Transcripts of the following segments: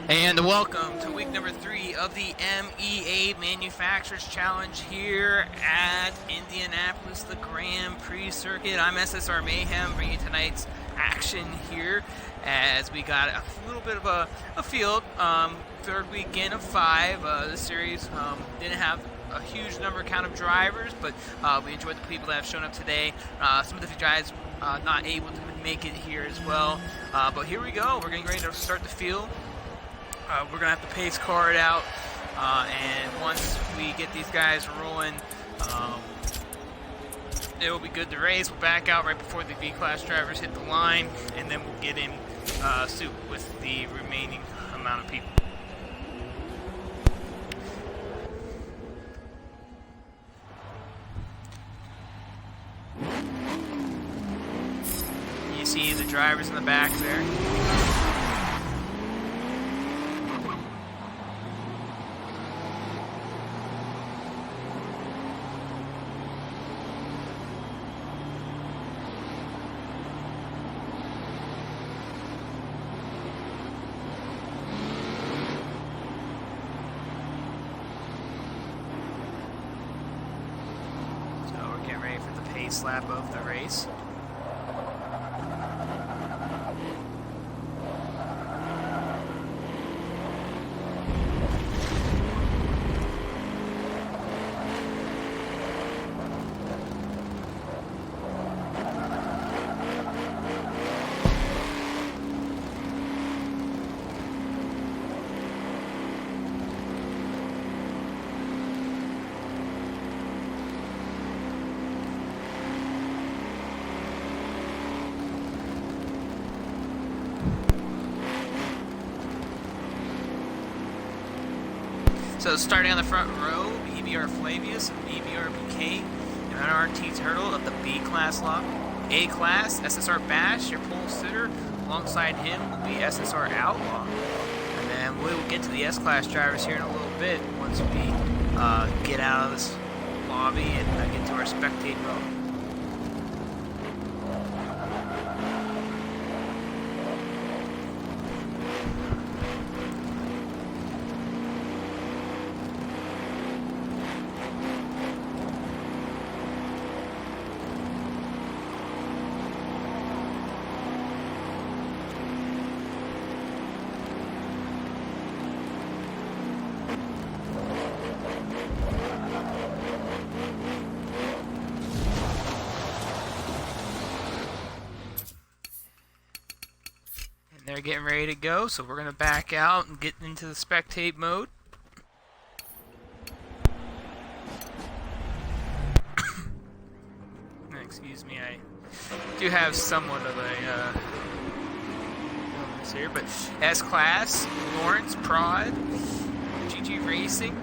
And welcome to week number 3 of the MEA Manufacturers Challenge here at Indianapolis, the Grand Prix Circuit. I'm SSR Mayhem, bringing you tonight's action here as we got a little bit of a field. Third weekend of 5. The series didn't have a huge count of drivers, but we enjoyed the people that have shown up today. Some of the guys not able to make it here as well. But here we go. We're getting ready to start the field. We're going to have the pace card out, and once we get these guys rolling, it will be good to race. We'll back out right before the B-Class drivers hit the line, and then we'll get in suit with the remaining amount of people. You see the drivers in the back there. Lap of the race. So starting on the front row, BBR Flavius, BBR BK, and NRT Turtle of the B-Class lot. A-Class, SSR Bash, your pole sitter. Alongside him will be SSR Outlaw. And then we will get to the S-Class drivers here in a little bit once we get out of this lobby and get to our spectate mode. They're getting ready to go, so we're going to back out and get into the spectate mode. Excuse me, I do have somewhat of a illness here, but S-Class, Lawrence, Prod, GG Racing,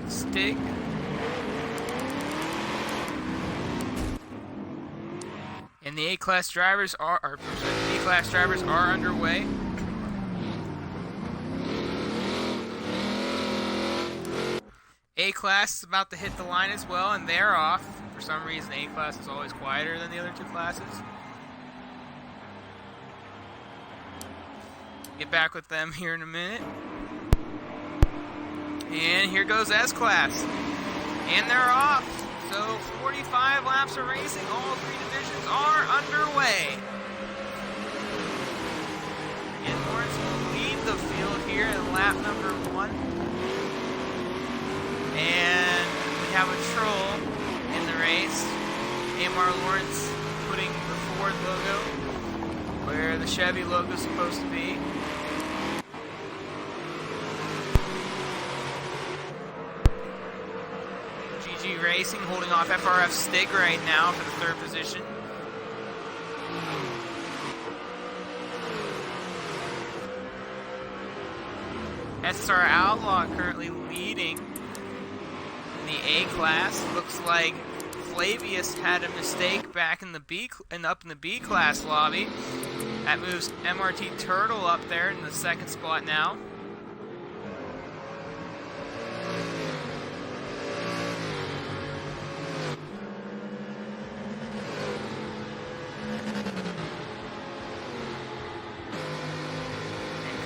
Stig, and the A-Class drivers B-Class drivers are underway. A-Class is about to hit the line as well, and they're off. For some reason, A-Class is always quieter than the other two classes. Get back with them here in a minute. And here goes S-Class. And they're off. So 45 laps of racing, all 3 divisions are underway. And Lawrence will lead the field here in lap number 1. And we have a troll in the race. AMR Lawrence putting the Ford logo where the Chevy logo is supposed to be. GG Racing holding off FRF Stig right now for the 3rd position. SSR Outlaw currently leading in the A-Class. Looks like Flavius had a mistake back in the up in the B-Class lobby. That moves MRT Turtle up there in the 2nd spot now.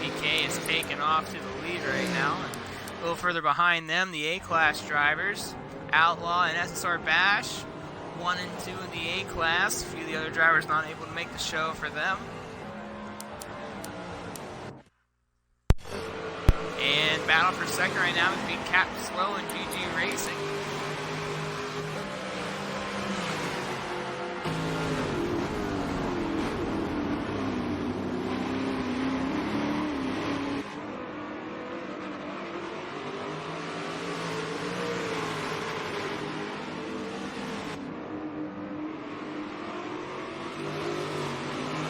PK is taken off to the lead right now. And a little further behind them, the A-Class drivers, Outlaw and SSR Bash, 1 and 2 in the A-Class. A few of the other drivers not able to make the show for them. And battle for second right now between Captain Slow and GG Racing.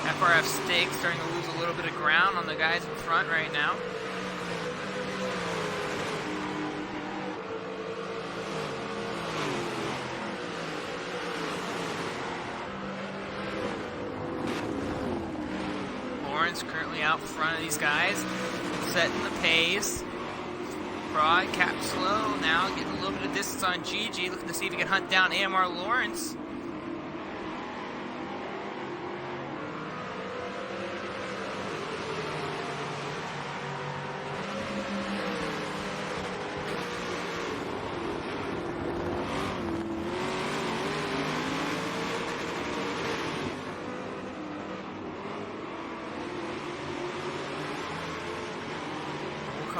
FRF Steak starting to lose a little bit of ground on the guys in front right now. Lawrence currently out front of these guys, setting the pace. Prod, Cap Slow now getting a little bit of distance on GG, looking to see if he can hunt down AMR Lawrence.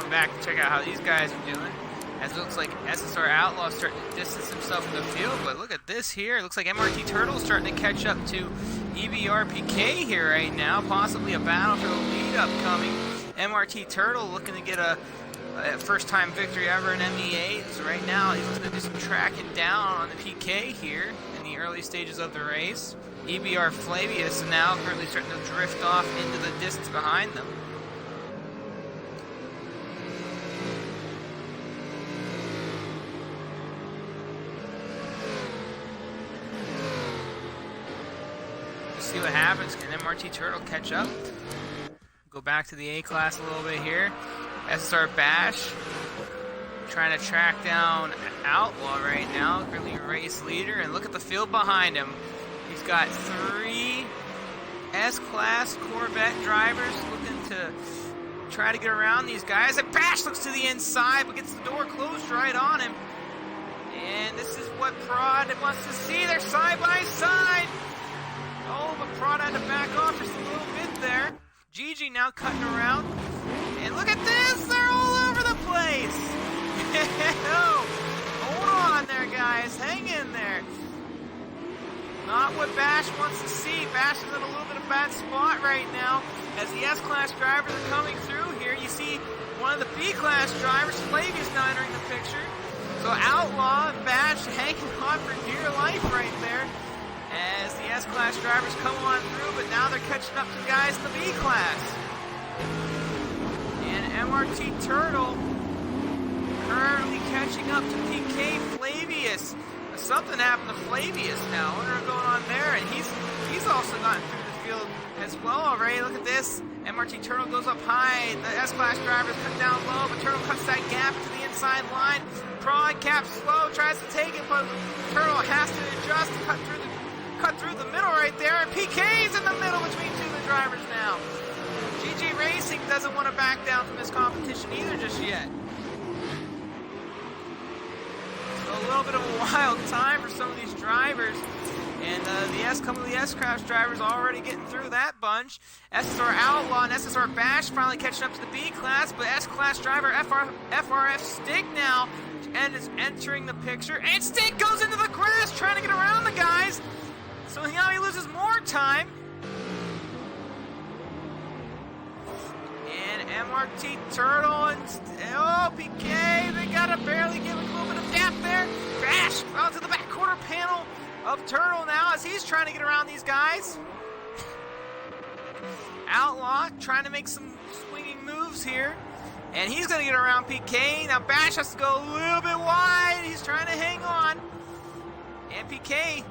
Back to check out how these guys are doing, as it looks like SSR Outlaw starting to distance himself in the field. But look at this here, it looks like MRT Turtle starting to catch up to EBRPK here right now, possibly a battle for the lead upcoming. MRT Turtle looking to get a first time victory ever in MEA. So right now he's looking to do some tracking down on the PK here in the early stages of the race. EBR Flavius now currently starting to drift off into the distance behind them. See what happens. Can MRT Turtle catch up? Go back to the A-Class a little bit here. SSR Bash trying to track down Outlaw right now, currently race leader. And look at the field behind him. He's got 3 S-Class Corvette drivers looking to try to get around these guys. And Bash looks to the inside, but gets the door closed right on him. And this is what Prod wants to see. They're side by side. Oh, but Prod had to back off just a little bit there. GG now cutting around. And look at this! They're all over the place! Hold on there, guys. Hang in there. Not what Bash wants to see. Bash is in a little bit of bad spot right now. As the S-Class drivers are coming through here, you see one of the B-Class drivers, Flavius, now entering the picture. So Outlaw and Bash hanging on for dear life right there, as the S-Class drivers come on through, but now they're catching up to guys in the B-Class. And MRT Turtle currently catching up to PK Flavius. Something happened to Flavius now. I wonder what's going on there, and he's also gotten through the field as well already. Look at this. MRT Turtle goes up high. The S-Class drivers cut down low, but Turtle cuts that gap to the inside line. Prod, Cap Slow tries to take it, but Turtle has to adjust to cut through the middle right there, and PK's in the middle between 2 of the drivers now. GG Racing doesn't want to back down from this competition either just yet. So a little bit of a wild time for some of these drivers, and some of the S-Class drivers already getting through that bunch. SSR Outlaw and SSR Bash finally catching up to the B-Class, but S-Class driver FRF Stick now and is entering the picture, and Stick goes into the grass trying to get around the guys. So now he loses more time. And MRT Turtle and PK, they gotta barely give a little bit of gap there. Bash out to the back quarter panel of Turtle now as he's trying to get around these guys. Outlaw trying to make some swinging moves here, and he's gonna get around PK. Now Bash has to go a little bit wide. He's trying to hang on, and PK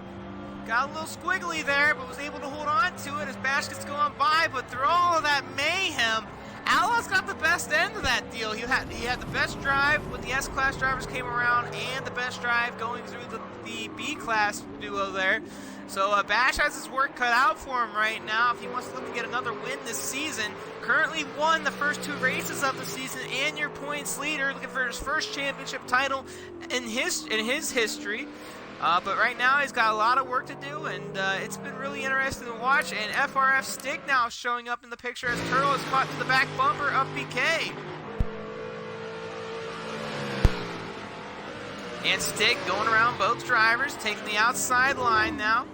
got a little squiggly there, but was able to hold on to it as Bash gets going by. But through all of that mayhem, Outlaw's got the best end of that deal. He had the best drive when the S-Class drivers came around, and the best drive going through the B-Class duo there. So Bash has his work cut out for him right now if he wants to look to get another win this season. Currently won the first 2 races of the season and your points leader, looking for his first championship title in his history. But right now he's got a lot of work to do, and it's been really interesting to watch. And FRF Stick now showing up in the picture as Turtle is caught to the back bumper of BK. And Stick going around both drivers, taking the outside line now.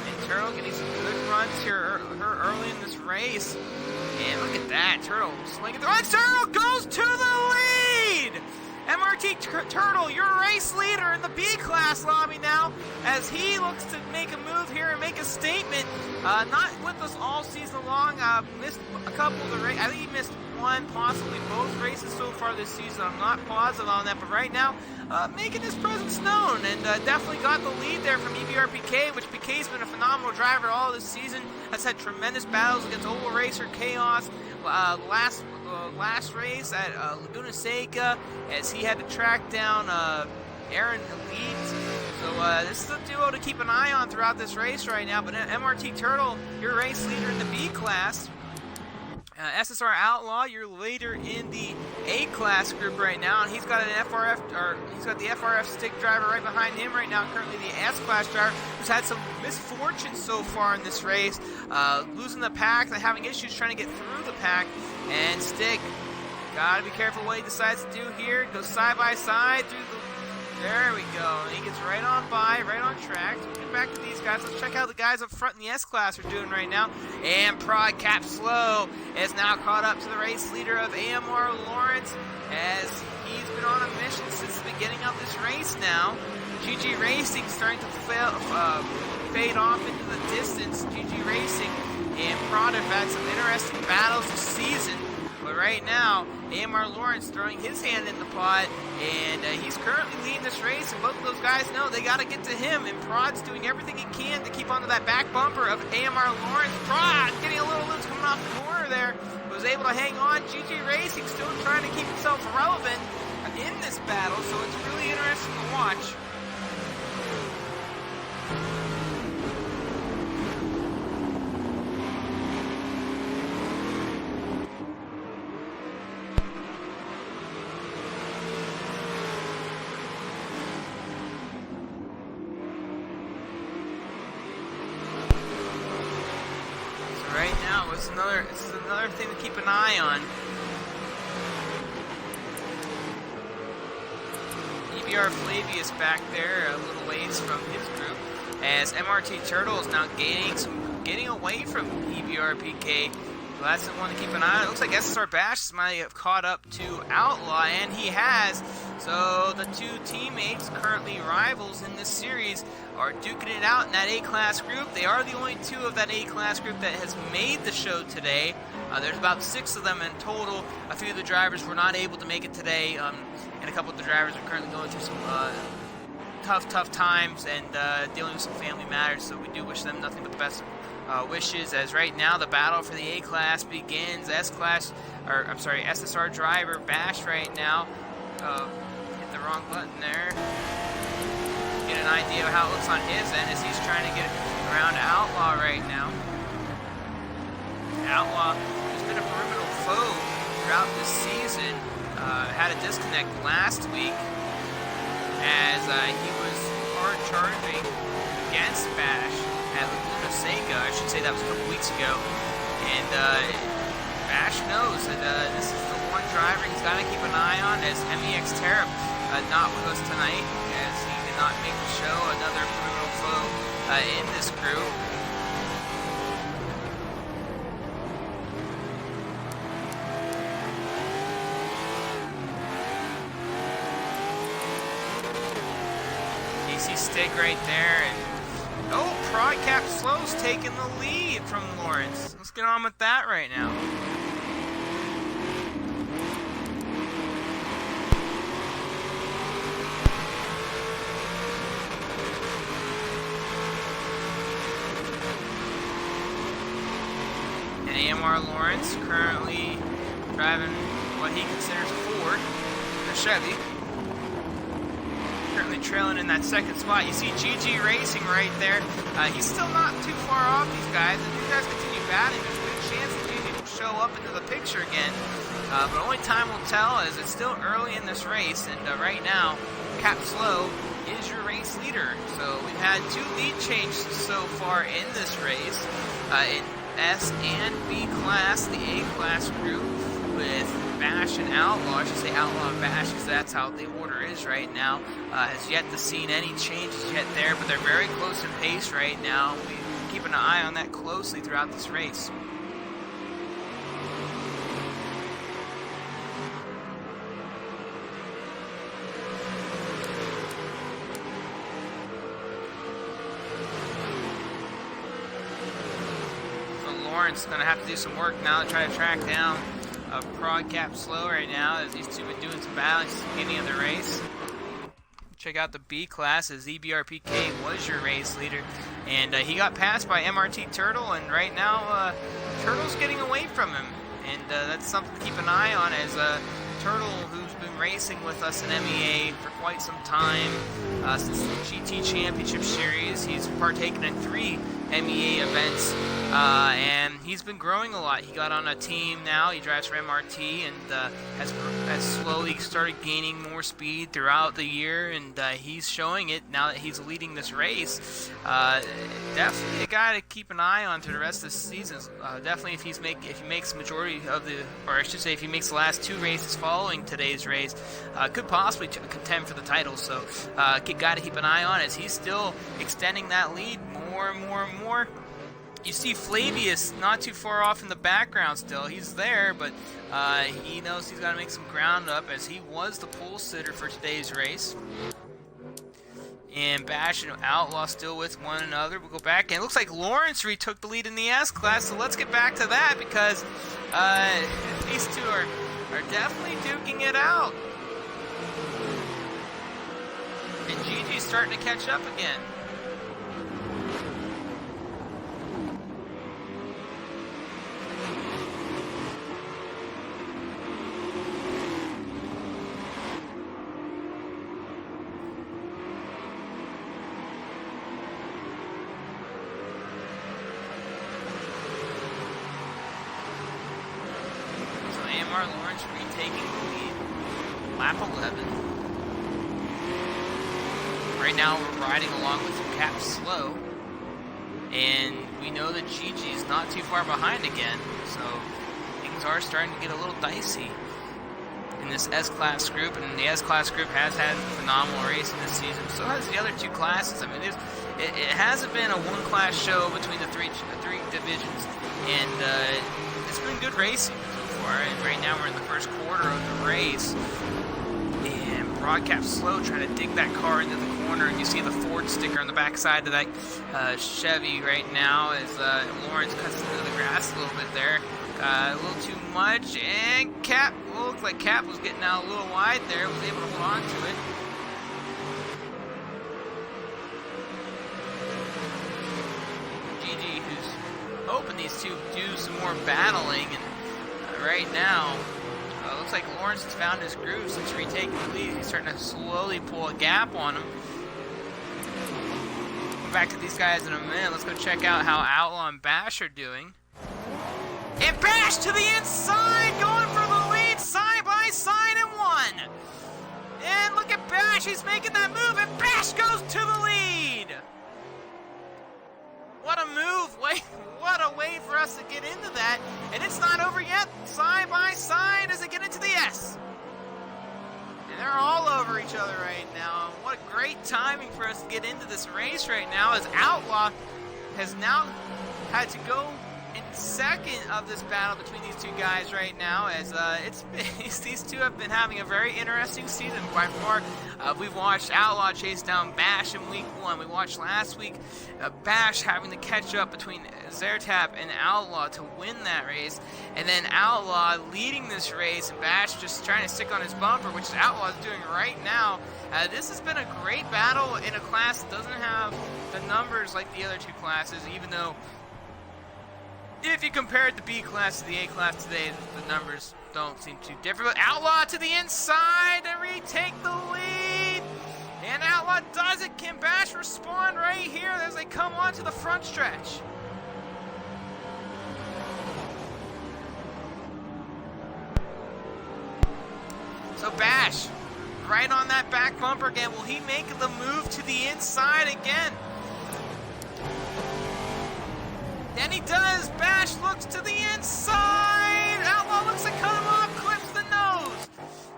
And Turtle getting some good runs here early in this race. And look at that, Turtle slinging through. And Turtle goes to the lead! MRT Turtle, your race leader in the B-Class lobby now, as he looks to make a move here and make a statement. Not with us all season long. Missed a couple of the races. I think he missed one, possibly both races so far this season. I'm not positive on that, but right now, making his presence known, and definitely got the lead there from EBRPK, which PK's been a phenomenal driver all this season. Has had tremendous battles against Oval Racer, Chaos. Last race at Laguna Seca, as he had to track down Aaron Elite. So this is a duo to keep an eye on throughout this race right now. But MRT Turtle, your race leader in the B class. SSR Outlaw, you're leader in the A class group right now, and he's got the FRF Stick driver right behind him right now. Currently the S class driver, who's had some misfortune so far in this race, losing the pack and having issues trying to get through the pack. And Stick, gotta be careful what he decides to do here. Goes side by side through the. There we go. He gets right on by, right on track. So we'll get back to these guys. Let's check out the guys up front in the S class are doing right now. And Prod Cap Slow is now caught up to the race leader of AMR Lawrence, as he's been on a mission since the beginning of this race now. GG Racing starting to fade off into the distance. GG Racing and Prod have had some interesting battles this season. But right now, AMR Lawrence throwing his hand in the pot, and he's currently leading this race, and both of those guys know they got to get to him, and Prod's doing everything he can to keep onto that back bumper of AMR Lawrence. Prod getting a little loose coming off the corner there, was able to hang on. GG Racing still trying to keep himself relevant in this battle, so it's really interesting to watch. Right now, it's another thing to keep an eye on. EBR Flavius back there, a little ways from his group, as MRT Turtle is now getting away from EBR PK. So that's the one to keep an eye on. It looks like SSR Bash might have caught up to Outlaw, and he has. So the two teammates, currently rivals in this series, are duking it out in that A-class group. They are the only two of that A-class group that has made the show today. There's about 6 of them in total. A few of the drivers were not able to make it today, and a couple of the drivers are currently going through some tough times and dealing with some family matters, so we do wish them nothing but the best wishes, as right now the battle for the A-class begins. SSR driver Bash right now. Hit the wrong button there. Get an idea of how it looks on his end as he's trying to get around Outlaw right now. Outlaw has been a formidable foe throughout this season. Had a disconnect last week as he was hard charging against Bash at Laguna Seca. I should say that was a couple weeks ago. And Bash knows that this is the one driver he's got to keep an eye on, as MEX Terrap not with us tonight, as he did not make the show. Another brutal foe in this group. DC Stick right there, and Prod Cap Slow's taking the lead from Lawrence. Let's get on with that right now. And AMR Lawrence currently driving what he considers a Ford, a Chevy. currently trailing in that second spot. You see GG Racing right there. He's still not too far off these guys. If these guys continue batting, there's a good chance that GG will show up into the picture again. But only time will tell, as it's still early in this race, and right now, Cap Slow is your race leader. So we've had 2 lead changes so far in this race, in S and B class, the A class group, with Bash and Outlaw. I should say Outlaw and Bash, because that's how the order is right now. Has yet to see any changes yet there, but they're very close in pace right now. We keep an eye on that closely throughout this race. Lawrence is going to have to do some work now to try to track down Prod Cap Slow right now, as these two have been doing some battling since the beginning of the race. Check out the B class, as EBRPK was your race leader, and he got passed by MRT Turtle, and right now Turtle's getting away from him, and that's something to keep an eye on, as Turtle, who's been racing with us in MEA for quite some time, since the GT Championship Series. He's partaken in 3 MEA events, and he's been growing a lot. He got on a team now. He drives for MRT, and has slowly started gaining more speed throughout the year, and he's showing it now that he's leading this race. Definitely a guy to keep an eye on through the rest of the season. Definitely, if he makes majority of the, or I should say, if he makes the last 2 races following today's race, could possibly contend for the title. So, guy to keep an eye on, as he's still extending that lead more and more and more. You see Flavius not too far off in the background still. He's there, but he knows he's got to make some ground up, as he was the pole sitter for today's race. And Bash and Outlaw still with one another. We'll go back, and it looks like Lawrence retook the lead in the S class, so let's get back to that, because these two are definitely duking it out. And Gigi's starting to catch up again. Lawrence retaking the lead, lap 11. Right now we're riding along with Cap Slow, and we know that Gigi's not too far behind again, so things are starting to get a little dicey in this S-Class group, and the S-Class group has had phenomenal racing this season. So has the other 2 classes. I mean, it hasn't been a one-class show between the three divisions, and it's been good racing. And right now we're in the first quarter of the race, and Prod Cap Slow trying to dig that car into the corner, and you see the Ford sticker on the backside of that Chevy right now, as Lawrence cuts into the grass a little bit there, a little too much, and Cap, looked like Cap was getting out a little wide there, was able to hold on to it. GG, who's hoping these two do some more battling, and right now, looks like Lawrence has found his groove since retaking the lead. He's starting to slowly pull a gap on him. We'll back to these guys in a minute. Let's go check out how Outlaw and Bash are doing. And Bash to the inside, going for the lead, side by side, and one. And look at Bash, he's making that move, and Bash goes to the lead. What a move, what a way for us to get into that, and it's not over yet, side by side as they get into the S. And they're all over each other right now. What great timing for us to get into this race right now, as Outlaw has now had to go in second of this battle between these 2 guys right now, as these 2 have been having a very interesting season by far. We've watched Outlaw chase down Bash in week 1. We watched last week Bash having to catch up between Zertap and Outlaw to win that race, and then Outlaw leading this race, and Bash just trying to stick on his bumper, which Outlaw is doing right now. This has been a great battle in a class that doesn't have the numbers like the other 2 classes, even though if you compared the B class to the A class today, the numbers don't seem too different. But Outlaw to the inside to retake the lead. And Outlaw does it. Can Bash respond right here as they come onto the front stretch? So Bash, right on that back bumper again. Will he make the move to the inside again? And he does. Bash looks to the inside. Outlaw looks to cut him off, clips the nose.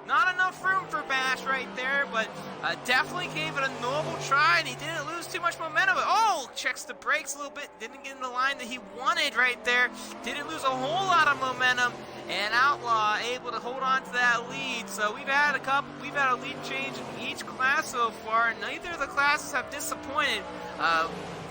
Not enough room for Bash right there, but definitely gave it a noble try, and he didn't lose too much momentum. Oh, checks the brakes a little bit. Didn't get in the line that he wanted right there. Didn't lose a whole lot of momentum. And Outlaw able to hold on to that lead. So we've had a lead change in each class so far. Neither of the classes have disappointed.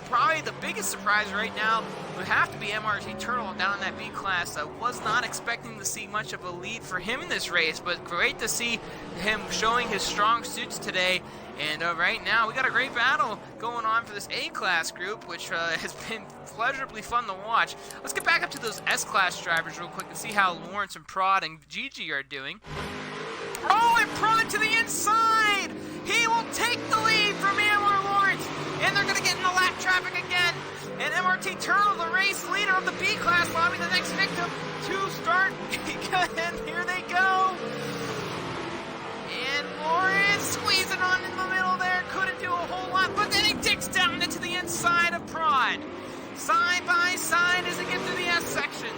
Probably the biggest surprise right now would have to be MRT Turtle down in that B class. I was not expecting to see much of a lead for him in this race, but great to see him showing his strong suits today. And right now, we got a great battle going on for this A-class group, which has been pleasurably fun to watch. Let's get back up to those S-class drivers real quick and see how Lawrence and Prod and Gigi are doing. Oh, and Prod to the inside! He will take the lead from Amor Lawrence, and they're going to get in the lap traffic again. And MRT Turtle, the race leader of the B-class, lobbying the next victim to start. And here they go. And Lawrence squeezing on in the middle there. Couldn't do a whole lot, but then he digs down into the inside of Prod. Side by side as they get through the S section.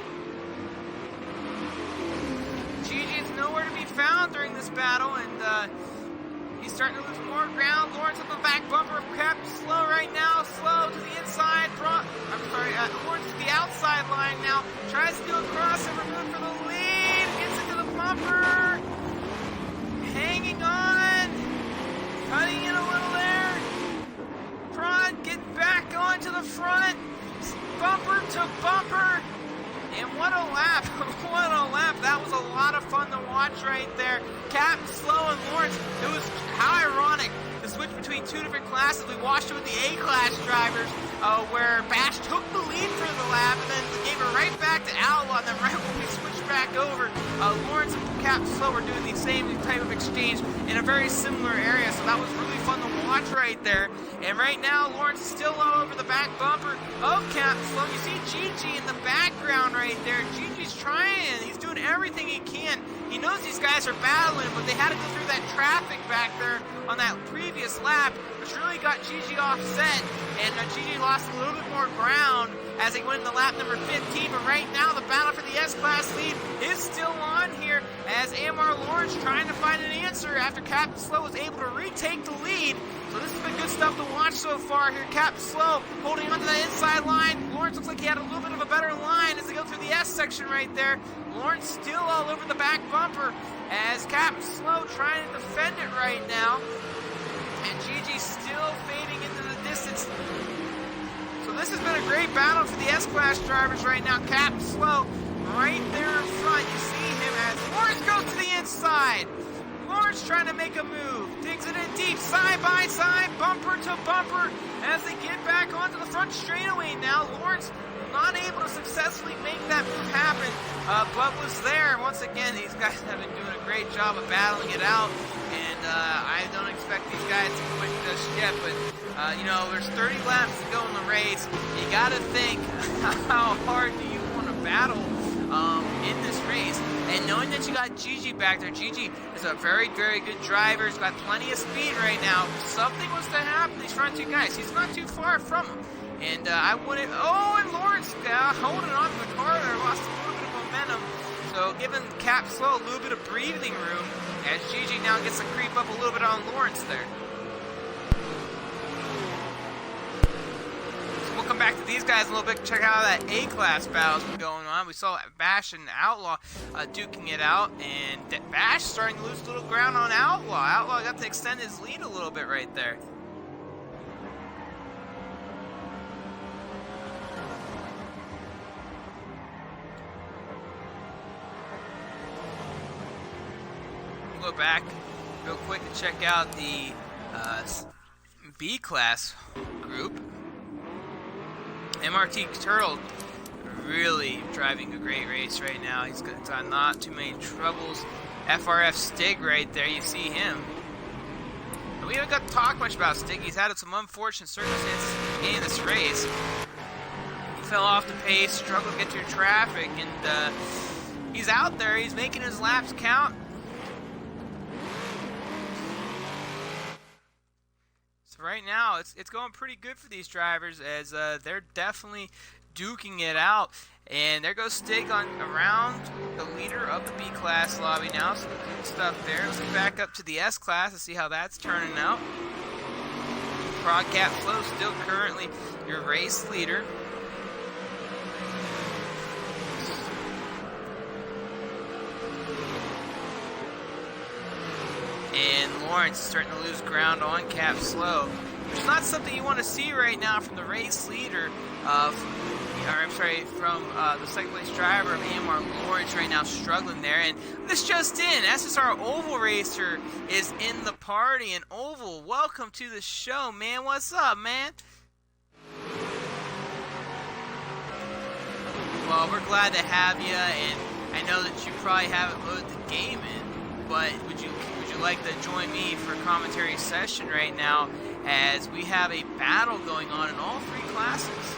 Gigi is nowhere to be found during this battle, and he's starting to lose more ground. Lawrence on the back bumper of Cap, slow right now, slow to the inside. Lawrence to the outside line now. Tries to do a crossover move for the lead. Gets into the bumper. Hanging on. Cutting in a little there. Prod get back onto the front. Bumper to bumper. And what a lap. What a lap. That was a lot of fun to watch right there. Captain Slow and Lawrence. It was how ironic the switch between two different classes. We watched it with the A-class drivers where Bash took the lead for the lap and then gave it right back to Outlaw. And then right when we switched back over, Lawrence and Captain Slow were doing the same type of exchange in a very similar area. So that was really fun to watch right there. And right now, Lawrence is still all over the back bumper of Captain Slow. You see Gigi in the background right there. Gigi's trying. He's doing everything he can. He knows these guys are battling, but they had to go through that traffic back there on that previous lap, which really got Gigi offset. And Gigi lost a little bit more ground as they went into lap number 15. But right now, the battle for the S-Class lead is still on here as Amar Lawrence trying to find an answer after Captain Slow was able to retake the lead. So this has been good stuff to watch so far here. Captain Slow holding onto that inside line. Lawrence looks like he had a little bit of a better line as they go through the S section right there. Lawrence still all over the back bumper as Captain Slow trying to defend it right now. And Gigi still fading into the distance. So this has been a great battle for the S-Class drivers right now. Captain Slow right there in front. You see him as Lawrence goes to the inside. Lawrence trying to make a move. Digs it in deep, side by side, bumper to bumper as they get back onto the front straightaway now. Lawrence not able to successfully make that move happen, but was there. Once again, these guys have been doing a great job of battling it out, and I don't expect these guys to quit just yet, but you know, there's 30 laps to go in the race. You gotta think, how hard do you want to battle in this race? And knowing that you got Gigi back there, Gigi is a very, very good driver. He's got plenty of speed right now. If something was to happen, these front two guys, he's not too far from him. And I wouldn't, and Lawrence holding on to the car there, lost a little bit of momentum. So giving Cap Slow a little bit of breathing room as Gigi now gets to creep up a little bit on Lawrence there. We'll come back to these guys a little bit, check out how that A-Class battle's been going on. We saw Bash and Outlaw duking it out, and Bash starting to lose a little ground on Outlaw. Outlaw got to extend his lead a little bit right there. We'll go back real quick and check out the B-Class group. MRT Turtle really driving a great race right now. He's got not too many troubles. FRF Stig right there, you see him. we haven't got to talk much about Stig. He's had some unfortunate circumstances at the beginning of this race. He fell off the pace, struggled to get through traffic, and he's out there. He's making his laps count. So right now, it's going pretty good for these drivers as they're definitely duking it out. And there goes Stig on around the leader of the B-class lobby now. Some good stuff there. Let's get back up to the S-class and see how that's turning out. Prod Cap Flow still currently your race leader. And Lawrence is starting to lose ground on Cap Slow, which is not something you want to see right now from the race leader from the second place driver of AMR, Lawrence, right now struggling there. And this just in, SSR Oval Racer is in the party. And Oval, welcome to the show, man. What's up, man? Well, we're glad to have you, and I know that you probably haven't loaded the game in, but would you like to join me for a commentary session right now as we have a battle going on in all three classes?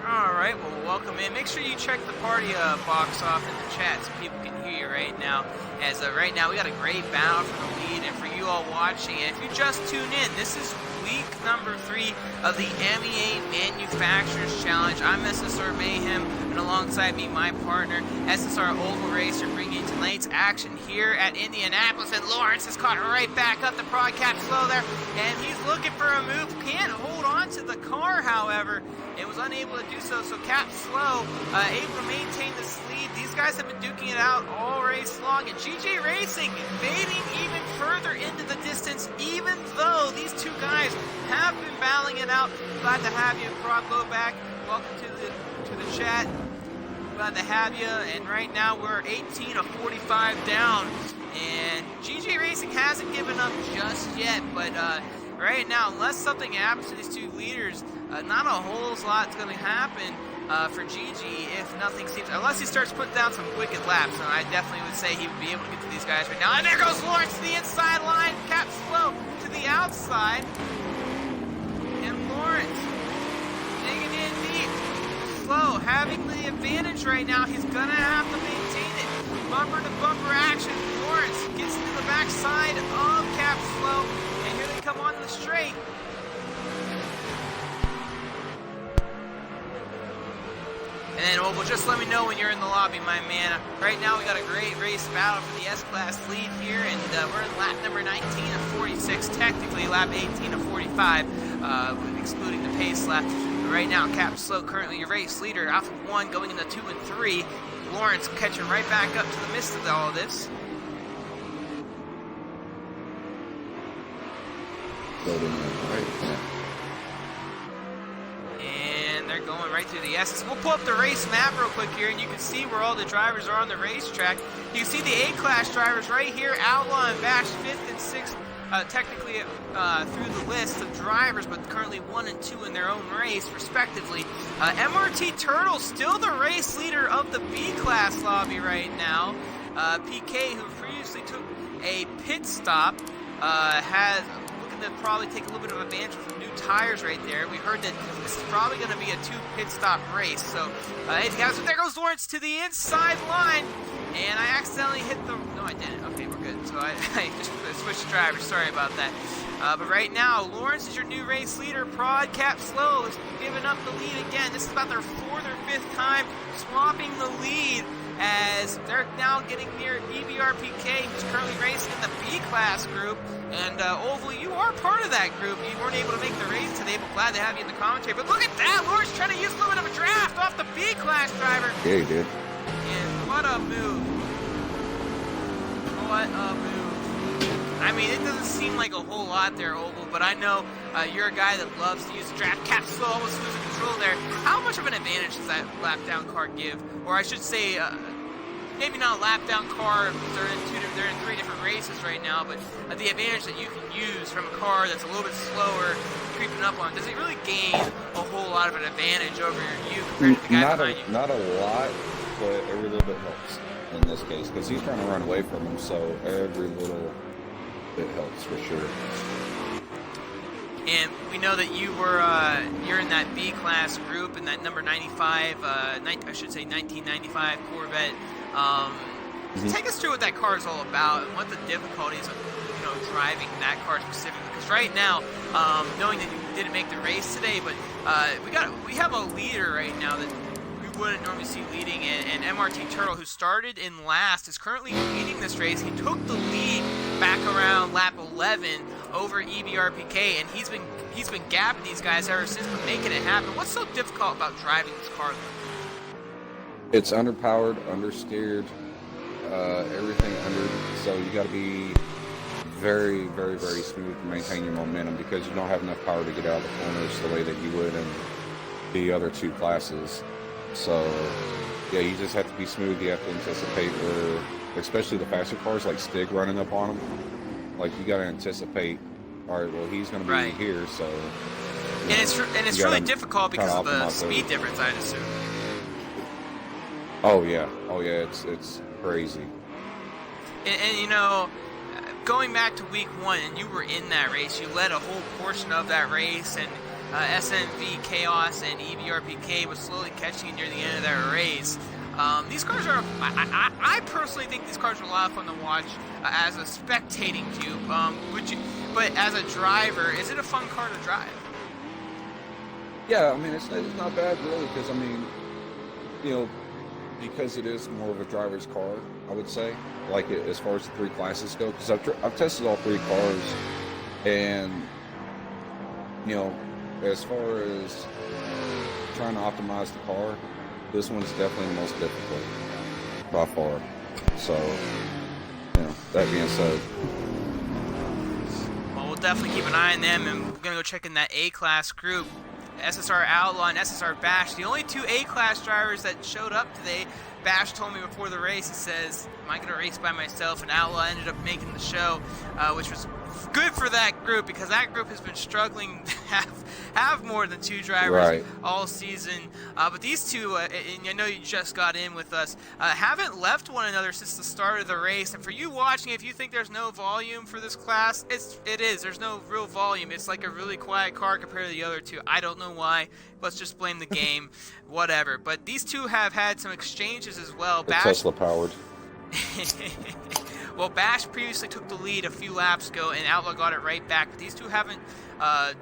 Alright, well, welcome in. Make sure you check the party box off in the chat so people can hear you right now. As right now we got a great battle for the lead, and for you all watching, and if you just tune in, this is week number 3 of the MEA Manufacturers Challenge. I'm SSR Mayhem, and alongside me, my partner, SSR Oval Racer, bringing you tonight's action here at Indianapolis. And Lawrence is caught right back up the Prod Cap Slow there, and he's looking for a move. Can't hold on to the car, however, and was unable to do so. So Cap Slow able to maintain this lead. These guys have been duking it out all race long, and GJ Racing fading even further into the distance, even though these two guys have been battling it out. Glad to have you, Prod back. Welcome to the chat. Glad to have you. And right now we're 18 of 45 down, and GJ Racing hasn't given up just yet. But right now, unless something happens to these two leaders, not a whole lot's going to happen for GG if nothing seems, unless he starts putting down some wicked laps. And I definitely would say he would be able to get to these guys right now. And there goes Lawrence to the inside line. Cap Slow to the outside. And Lawrence digging in deep. Slow having the advantage right now. He's going to have to maintain it. Bumper to bumper action. Lawrence gets into the backside of Cap Slow. And here they come on the straight. And then, well, just let me know when you're in the lobby, my man. Right now, we got a great race battle for the S-Class lead here, and we're in lap number 19 of 46, technically lap 18 of 45, excluding the pace lap. But right now, Cap Slow currently your race leader, off of 1, going into 2 and 3. Lawrence catching right back up to the midst of all of this. They're going right through the S's. We'll pull up the race map real quick here, and you can see where all the drivers are on the racetrack. You can see the A-Class drivers right here, Outlaw and Bash 5th and 6th, technically through the list of drivers, but currently 1 and 2 in their own race, respectively. MRT Turtle, still the race leader of the B-Class lobby right now. PK, who previously took a pit stop, has to probably take a little bit of advantage from new tires right there. We heard that this is probably going to be a 2 pit stop race. So, there goes Lawrence to the inside line, and I accidentally hit the. No, I didn't. Okay, we're good. So I just switched drivers. Sorry about that. But right now, Lawrence is your new race leader. Prod Cap Slow is giving up the lead again. This is about their 4th or 5th time swapping the lead, as they're now getting near EBRPK, who's currently racing in the B-Class group. And Oval, you are part of that group. You weren't able to make the race today, but glad to have you in the commentary. But look at that! Lawrence trying to use a little bit of a draft off the B-Class driver. Yeah, he did. And what a move. What a move. I mean, it doesn't seem like a whole lot there, Oval, but I know you're a guy that loves to use the draft. Cap Slow almost losing control there. How much of an advantage does that lap down car give? Or I should say, maybe not a lap down car, they're in 3 different races right now, but the advantage that you can use from a car that's a little bit slower, creeping up on, does it really gain a whole lot of an advantage over you compared to the guy behind you? Not a lot, but every little bit helps. in this case because he's trying to run away from him. So every little bit helps for sure. And we know that you're in that B class group in that number 95, I should say 1995 Corvette. Take us through what that car is all about and what the difficulties of driving that car specifically. Because right now, knowing that you didn't make the race today, but we have a leader right now that we wouldn't normally see leading, and MRT Turtle, who started in last, is currently leading this race. He took the lead back around lap 11 over EBRPK, and he's been gapping these guys ever since, but making it happen. What's so difficult about driving this car? It's underpowered, understeered, everything under. So you got to be very, very, very smooth to maintain your momentum because you don't have enough power to get out of the corners the way that you would in the other two classes. So yeah, you just have to be smooth. You have to anticipate where, especially the faster cars like Stig running up on them. Like you got to anticipate. All right, well he's going to be here, so. And it's really difficult because of the speed difference, I'd assume. Oh yeah, it's crazy. And going back to week 1, and you were in that race, you led a whole portion of that race, and SMV Chaos and EBRPK was slowly catching you near the end of that race. These cars are, I personally think these cars are a lot of fun to watch as a spectating cube. But as a driver, is it a fun car to drive? Yeah, I mean, it's not bad really, because I mean, because it is more of a driver's car, I would say, like as far as the three classes go, because I've tested all three cars, and as far as trying to optimize the car, this one's definitely the most difficult by far. So that being said, well, we'll definitely keep an eye on them, and we're gonna go check in that A class group. SSR Outlaw and SSR Bash, the only two A-class drivers that showed up today. Bash told me before the race, he says, am I going to race by myself? And Outlaw ended up making the show, which was good for that group because that group has been struggling to have more than two drivers all season. But these two, and I know you just got in with us, haven't left one another since the start of the race. And for you watching, if you think there's no volume for this class, it is. There's no real volume. It's like a really quiet car compared to the other two. I don't know why. Let's just blame the game, whatever. But these two have had some exchanges as well. They're Tesla powered. Well, Bash previously took the lead a few laps ago, and Outlaw got it right back. But these two haven't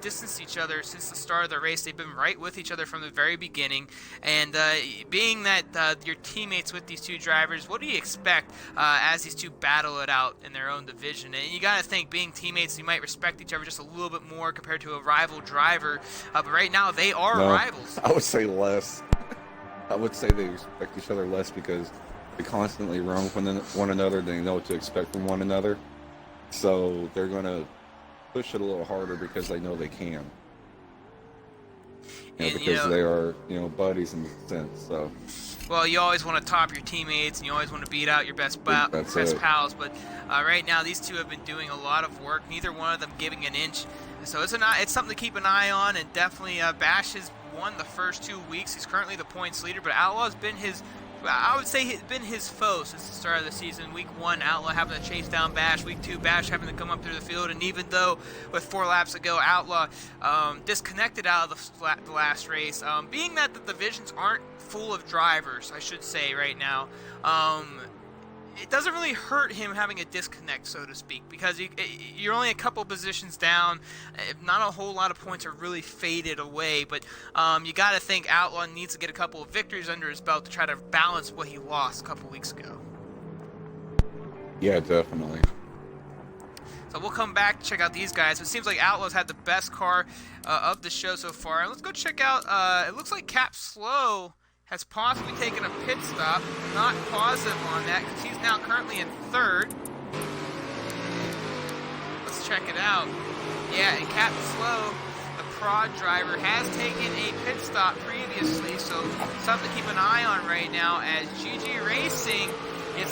distanced each other since the start of the race. They've been right with each other from the very beginning. And being that your teammates with these two drivers, what do you expect as these two battle it out in their own division? And you got to think, being teammates, you might respect each other just a little bit more compared to a rival driver. But right now, they are rivals. I would say less. I would say they respect each other less because they constantly run with one another. They know what to expect from one another. So they're going to push it a little harder because they know they can. Because they are, buddies in a sense. So. Well, you always want to top your teammates, and you always want to beat out your best pals. But right now, these two have been doing a lot of work. Neither one of them giving an inch. So it's something to keep an eye on, and definitely Bash has won the first 2 weeks. He's currently the points leader, but Outlaw's been I would say it's been his foe since the start of the season. Week 1, Outlaw having to chase down Bash. Week 2, Bash having to come up through the field. And even though with 4 laps ago, Outlaw disconnected out of the last race, being that the divisions aren't full of drivers, I should say right now, it doesn't really hurt him having a disconnect, so to speak, because you're only a couple positions down. Not a whole lot of points are really faded away, but you got to think Outlaw needs to get a couple of victories under his belt to try to balance what he lost a couple weeks ago. Yeah, definitely. So we'll come back to check out these guys. It seems like Outlaw's had the best car of the show so far. And let's go check out, it looks like Cap Slow has possibly taken a pit stop. Not positive on that because he's now currently in 3rd. Let's check it out. Yeah, and Cap Slow, the prod driver, has taken a pit stop previously, so something to keep an eye on right now as GG Racing is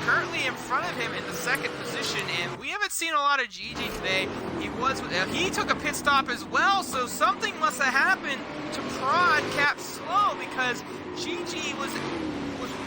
currently in front of him in the 2nd position, and we haven't seen a lot of GG today. He took a pit stop as well, so something must have happened to prod Cap Slow because GG was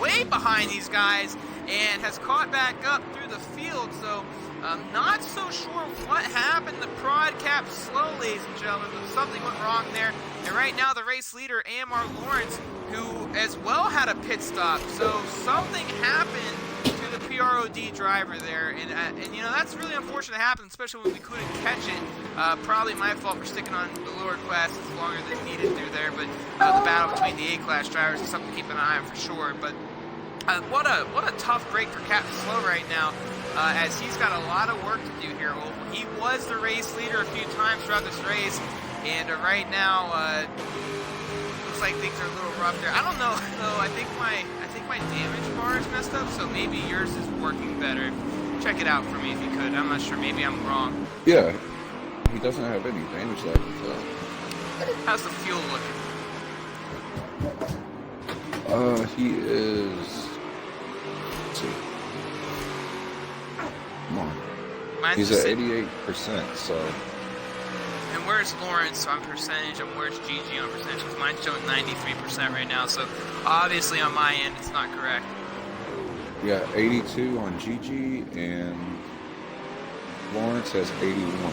way behind these guys, and has caught back up through the field. So I'm not so sure what happened to Prod Cap Slow, ladies and gentlemen, but something went wrong there. And right now the race leader, Amar Lawrence, who as well had a pit stop. So something happened to the PROD driver there, and you know, that's really unfortunate to happen, especially when we couldn't catch it. Probably my fault for sticking on the lower classes longer than needed through there, but the battle between the A-class drivers is something to keep an eye on for sure. But what a tough break for Captain Slow right now, as he's got a lot of work to do here. Well, he was the race leader a few times throughout this race, and right now looks like things are a little rough there. I don't know though. I think my damage bar is messed up, so maybe yours is working better. Check it out for me if you could. I'm not sure. Maybe I'm wrong. Yeah, he doesn't have any damage left. So. How's the fuel looking? He is. Let's see. Come on. Mine's He's at 88%. So. And where's Lawrence on percentage, and where's GG on percentage? Because mine's showing 93% right now, so obviously on my end it's not correct. Yeah, 82 on GG, and Lawrence has 81.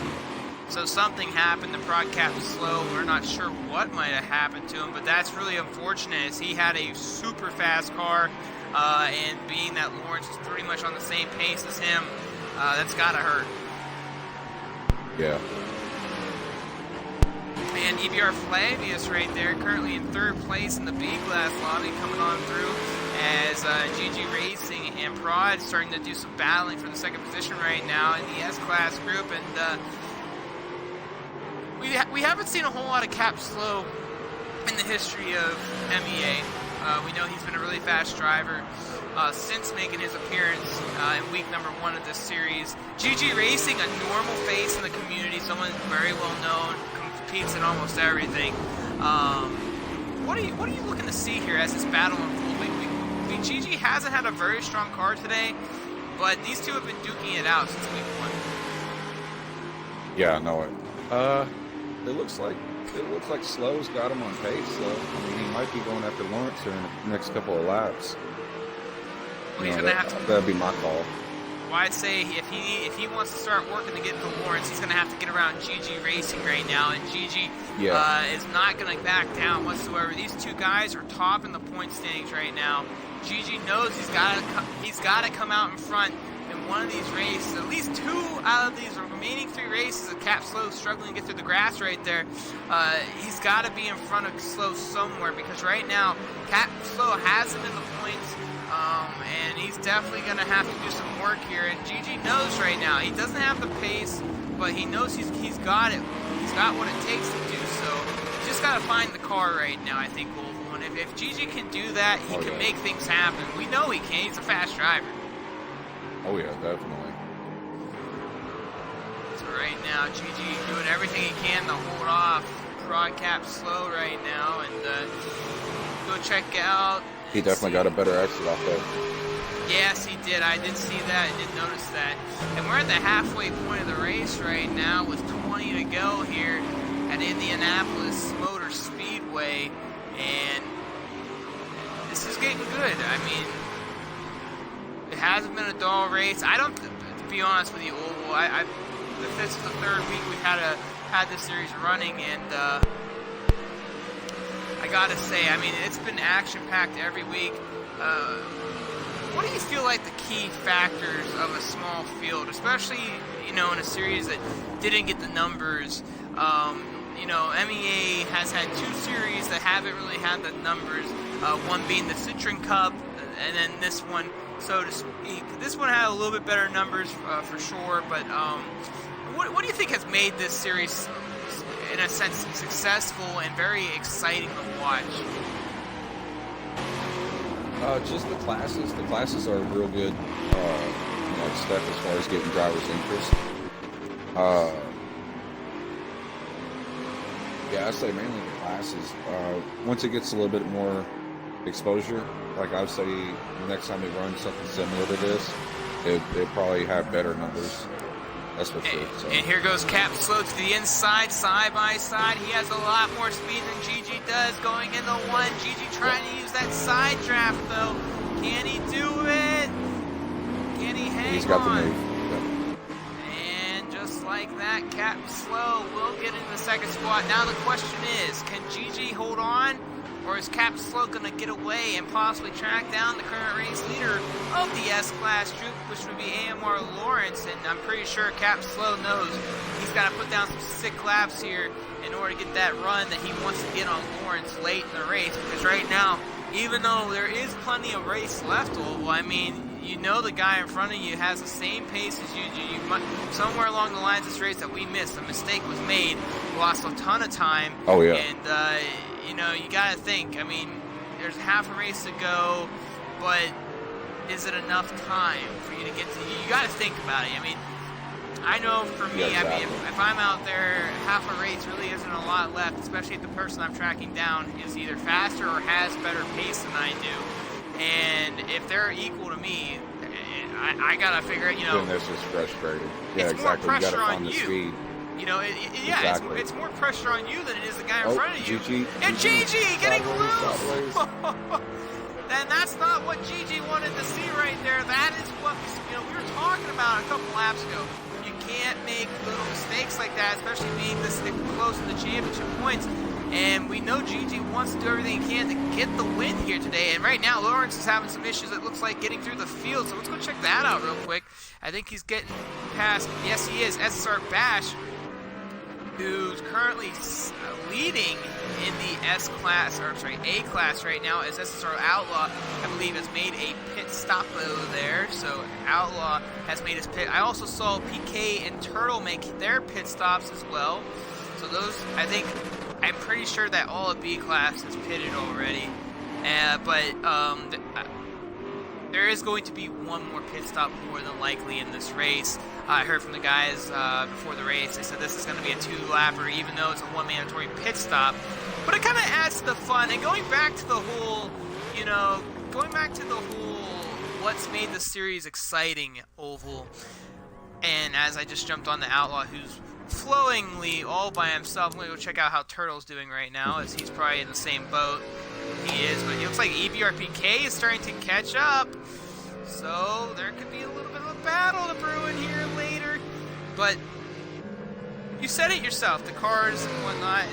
So something happened. The Prod Cap was slow. We're not sure what might have happened to him, but that's really unfortunate, as he had a super fast car, and being that Lawrence is pretty much on the same pace as him, that's gotta hurt. Yeah. And EBR Flavius right there, currently in third place in the B-Class lobby, coming on through as GG Racing and Prod starting to do some battling for the second position right now in the S-Class group. And we haven't seen a whole lot of Cap Slow in the history of MEA. We know he's been a really fast driver since making his appearance in week number 1 of this series. GG Racing, a normal face in the community, someone very well known, competes in almost everything. What are you looking to see here as this battle unfolds? GG hasn't had a very strong car today, but these two have been duking it out since week 1. Yeah, I know it. It looks like Slow's got him on pace. So I mean, he might be going after Lawrence here in the next couple of laps. Well, he's gonna have to. That'd be my call. Well, I'd say if he wants to start working to get to Lawrence, he's going to have to get around GG Racing right now, and GG is not going to back down whatsoever. These two guys are top in the point standings right now. GG knows he's got to come out in front in one of these races. At least 2 out of these remaining 3 races of Cap Slow struggling to get through the grass right there. He's got to be in front of Slow somewhere, because right now Cap Slow has him in the points. And he's definitely going to have to do some work here. And GG knows right now he doesn't have the pace, but he knows he's got it. He's got what it takes to do so. He's just got to find the car right now, I think, Wolfo. And if GG can do that, he can make things happen. We know he can. He's a fast driver. Oh yeah, definitely. So right now, GG doing everything he can to hold off Prod Cap Slow right now, and go check out. He definitely got a better exit off that. Yes, he did. I did see that. I did notice that. And we're at the halfway point of the race right now with 20 to go here at Indianapolis Motor Speedway. And this is getting good. I mean, it hasn't been a dull race. I don't, to be honest with you, Oval, this is the 3rd week we've had this series running, and I gotta say, I mean, it's been action-packed every week. What do you feel like the key factors of a small field, especially, you know, in a series that didn't get the numbers? You know, MEA has had 2 series that haven't really had the numbers, one being the Citron Cup, and then this one, so to speak. This one had a little bit better numbers for sure, but what do you think has made this series, in a sense, successful and very exciting to watch? Just the classes. The classes are real good, step as far as getting drivers' interest. Yeah, I say mainly the classes. Once it gets a little bit more exposure, like I would say, next time we run something similar to this, it probably have better numbers. That's for sure. So. And here goes Cap Slow to the inside, side by side. He has a lot more speed than GG does, going into 1. GG trying to use that side draft, though. Can he do it? He's hang got on. the move. And just like that, Captain Slow will get into the second spot. Now the question is, can GG hold on? Or is Captain Slow going to get away and possibly track down the current race leader of the S-Class group, which would be AMR Lawrence? And I'm pretty sure Captain Slow knows he's got to put down some sick laps here in order to get that run that he wants to get on Lawrence late in the race. Because right now, even though there is plenty of race left, Oval, I mean, you know the guy in front of you has the same pace as you do. Somewhere along the lines of this race that we missed, a mistake was made, lost a ton of time. Oh, yeah. And, you know, you got to think, I mean, there's half a race to go, but is it enough time for you to get to, you got to think about it. I mean, I know for me, Yeah, exactly. I mean, if I'm out there, half a race really isn't a lot left, especially if the person I'm tracking down is either faster or has better pace than I do. And if they're equal to me, I gotta figure it, you know. Then that's just frustrating. Yeah, it's exactly. more You gotta pressure find on the you. speed. You know, yeah, Exactly. it's more pressure on you than it is the guy in front of you. GG. And GG getting Sideways, loose. And that's not what GG wanted to see right there. That is what we were talking about a couple laps ago. You can't make little mistakes like that, especially being this close to the championship points. And we know GG wants to do everything he can to get the win here today. And right now, Lawrence is having some issues, it looks like, getting through the field. So let's go check that out real quick. I think he's getting past, yes he is, SSR Bash, who's currently leading in the A-Class right now, as SSR Outlaw, I believe, has made a pit stop over there. So Outlaw has made his pit. I also saw PK and Turtle make their pit stops as well. So those, I'm pretty sure that all of B-Class is pitted already. There is going to be one more pit stop more than likely in this race. I heard from the guys before the race, they said this is going to be a 2-lapper, even though it's a 1 mandatory pit stop. But it kind of adds to the fun. And going back to the whole, what's made the series exciting, Oval. And as I just jumped on the Outlaw, who's flowingly all by himself. I'm going to go check out how Turtle's doing right now, as he's probably in the same boat he is. But it looks like EBRPK is starting to catch up. So there could be a little bit of a battle to brew in here later. But you said it yourself, the cars and whatnot.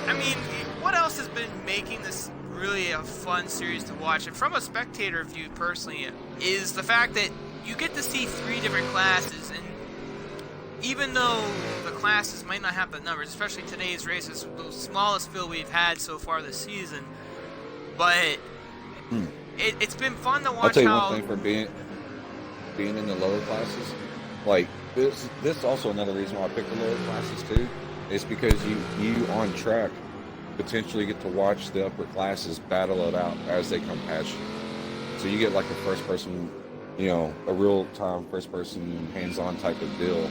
I mean, what else has been making this really a fun series to watch? And from a spectator view personally, is the fact that you get to see 3 different classes. And even though the classes might not have the numbers, especially today's race is the smallest field we've had so far this season, but it's been fun to watch. I'll tell you how one thing for being in the lower classes, like this is also another reason why I picked the lower classes too, is because you on track potentially get to watch the upper classes battle it out as they come past you. So you get like a first person, a real time first person hands on type of deal.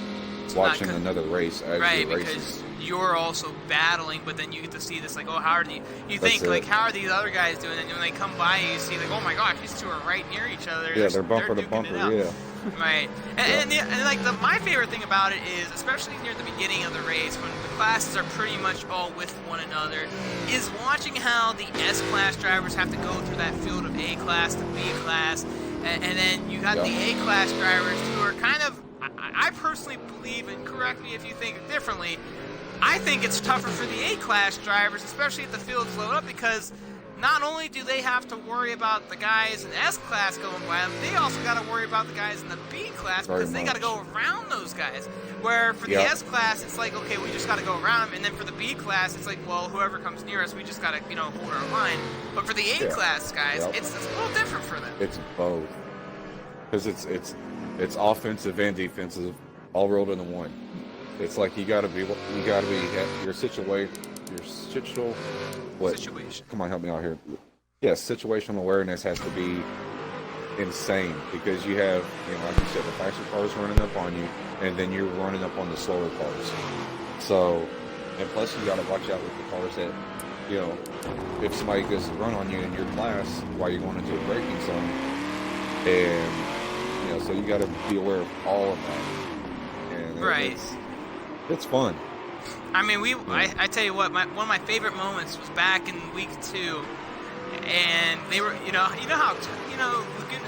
Watching another race as right, you're because racing. You're also battling, but then you get to see this, like, oh, how are you think, like, how are these other guys doing? And when they come by, you see, like, oh my gosh, these two are right near each other. Yeah, they're bumper to duking bumper, it out. yeah. Right. And like, my favorite thing about it is, especially near the beginning of the race, when the classes are pretty much all with one another, is watching how the S-Class drivers have to go through that field of A-Class to B-Class, and then you got the A-Class drivers who are kind of, I personally believe, and correct me if you think differently, I think it's tougher for the A-Class drivers, especially if the field's load up, because not only do they have to worry about the guys in S-Class going by them, they also got to worry about the guys in the B-Class because they got to go around those guys. Where for the S-Class, it's like, okay, we just got to go around them, and then for the B-Class, it's like, well, whoever comes near us, we just got to, hold our line. But for the A-Class guys, it's a little different for them. It's both, because it's offensive and defensive all rolled into one. It's like you gotta be your situation. Come on, help me out here. Yeah, situational awareness has to be insane, because you have, like you said, the faster cars running up on you, and then you're running up on the slower cars. So, and plus you gotta watch out with the cars that, if somebody goes to run on you in your class while you're going into a braking zone, and so you got to be aware of all of that. And right. It's fun. I mean, I tell you what, one of my favorite moments was back in week 2, And they were, Laguna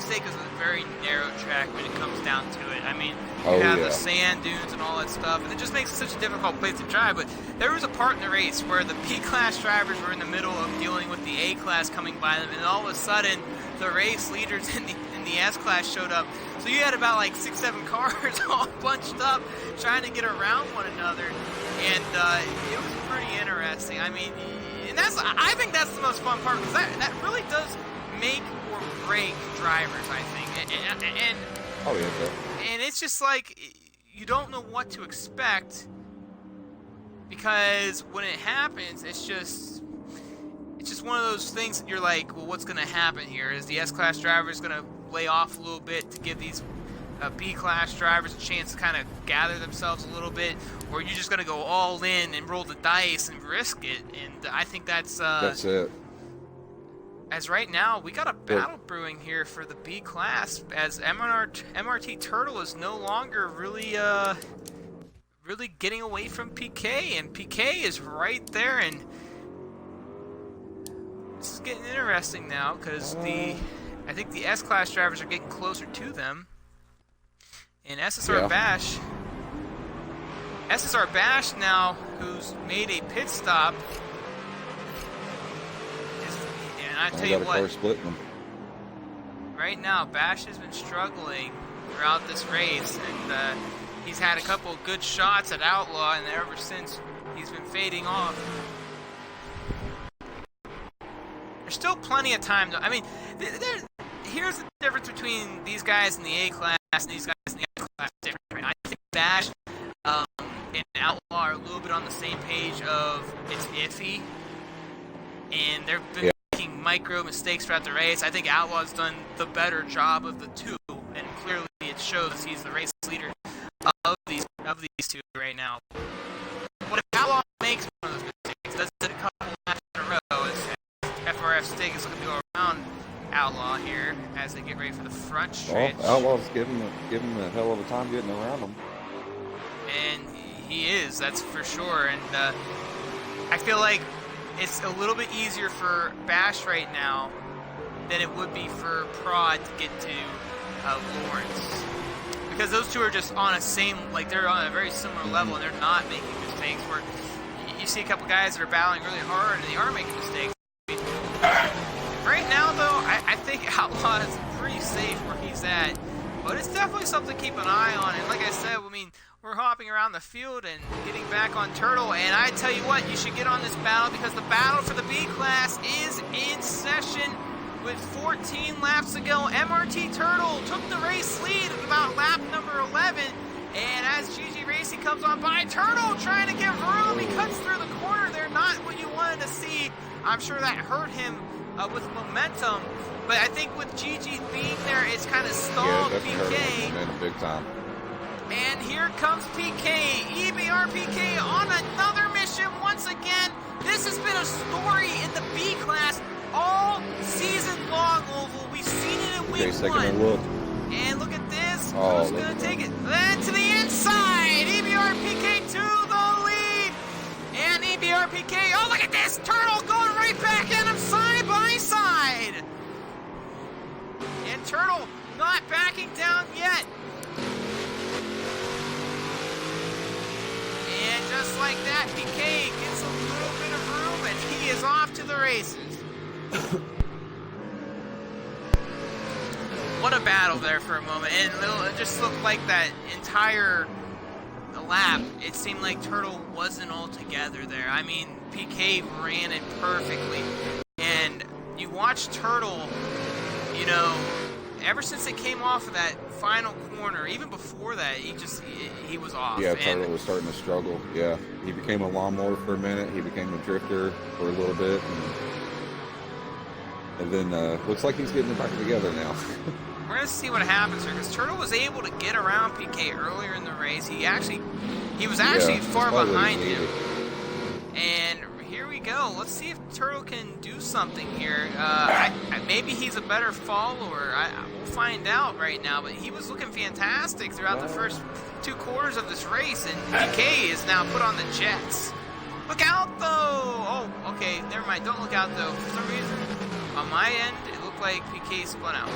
Seca is a very narrow track when it comes down to it. I mean, you have the sand dunes and all that stuff, and it just makes it such a difficult place to drive. But there was a part in the race where the B-class drivers were in the middle of dealing with the A-class coming by them, and all of a sudden, the race leaders in the S-class showed up. So you had about like 6-7 cars all bunched up trying to get around one another, and it was pretty interesting. I mean, and I think that's the most fun part, because that really does make or break drivers, I think. And oh yeah, and it's just like you don't know what to expect, because when it happens, it's just one of those things that you're like, well, what's going to happen here? Is the S-class drivers going to lay off a little bit to give these B-class drivers a chance to kind of gather themselves a little bit, or are you just going to go all in and roll the dice and risk it? And I think that's it. As right now, we got a battle brewing here for the B-class, as MRT Turtle is no longer really getting away from PK, and PK is right there, and this is getting interesting now, because I think the S-class drivers are getting closer to them. And SSR Bash now, who's made a pit stop, and I tell you what, right now Bash has been struggling throughout this race, and he's had a couple of good shots at Outlaw, and ever since he's been fading off. There's still plenty of time, though. I mean, here's the difference between these guys in the A-class and these guys in the S-class. Different. I think Bash and Outlaw are a little bit on the same page of it's iffy, and they've been making micro mistakes throughout the race. I think Outlaw's done the better job of the two, and clearly it shows he's the race leader of these two right now. What if Outlaw makes one of those mistakes? Does it a couple laps in a row? FRF Stig is looking to go around Outlaw here as they get ready for the front stretch. Well, Outlaw's giving him a hell of a time getting around him. And he is, that's for sure. And I feel like it's a little bit easier for Bash right now than it would be for Prod to get to Lawrence. Because those two are just on they're on a very similar level, and they're not making mistakes. Where you see a couple guys that are battling really hard and they are making mistakes. Right now, though, I think Outlaw is pretty safe where he's at, but it's definitely something to keep an eye on. And like I said, I mean, we're hopping around the field and getting back on Turtle, and I tell you what, you should get on this battle, because the battle for the B-class is in session. With 14 laps to go, MRT Turtle took the race lead at about lap number 11, and as GG Racing comes on by, Turtle trying to get room, he cuts through the corner. They're not what you wanted to see. I'm sure that hurt him with momentum, but I think with GG being there, it's kind of stalled PK. Big time. And here comes PK, EBR PK on another mission once again. This has been a story in the B class all season long, Oval. We've seen it in week one. Look. And look at this. Who's going to take it? Then to the inside. EBR PK to the lead. And EBR PK, oh, look at this. Turtle going right back at him side by side. And Turtle not backing down yet. And just like that, PK gets a little bit of room, and he is off to the races. What a battle there for a moment, and it just looked like that entire lap, it seemed like Turtle wasn't all together there. I mean, PK ran it perfectly, and you watch Turtle, you know, ever since it came off of that final corner, even before that, he was off. Yeah, Turtle was starting to struggle. Yeah, he became a lawnmower for a minute. He became a drifter for a little bit, and then looks like he's getting it back together now. We're going to see what happens here, because Turtle was able to get around PK earlier in the race. He was actually far behind him. And here we go. Let's see if Turtle can do something here. Maybe he's a better follower. We'll find out right now. But he was looking fantastic throughout the first 2 quarters of this race. And PK is now put on the jets. Look out, though! Oh, okay. Never mind. Don't look out, though. For some reason, On my end, it looked like PK spun out.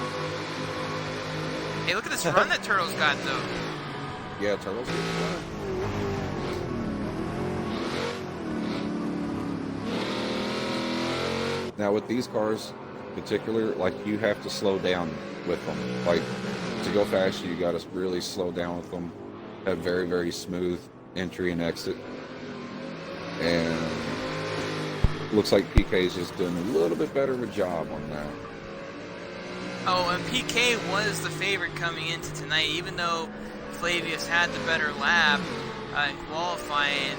Hey, look at this run that Turtle's got, though. Yeah, Turtle's getting fun. Now with these cars in particular, like you have to slow down with them. Like to go faster, you got to really slow down with them. Have very, very smooth entry and exit. And looks like PK is just doing a little bit better of a job on that. Oh, and PK was the favorite coming into tonight, even though Flavius had the better lap in qualifying.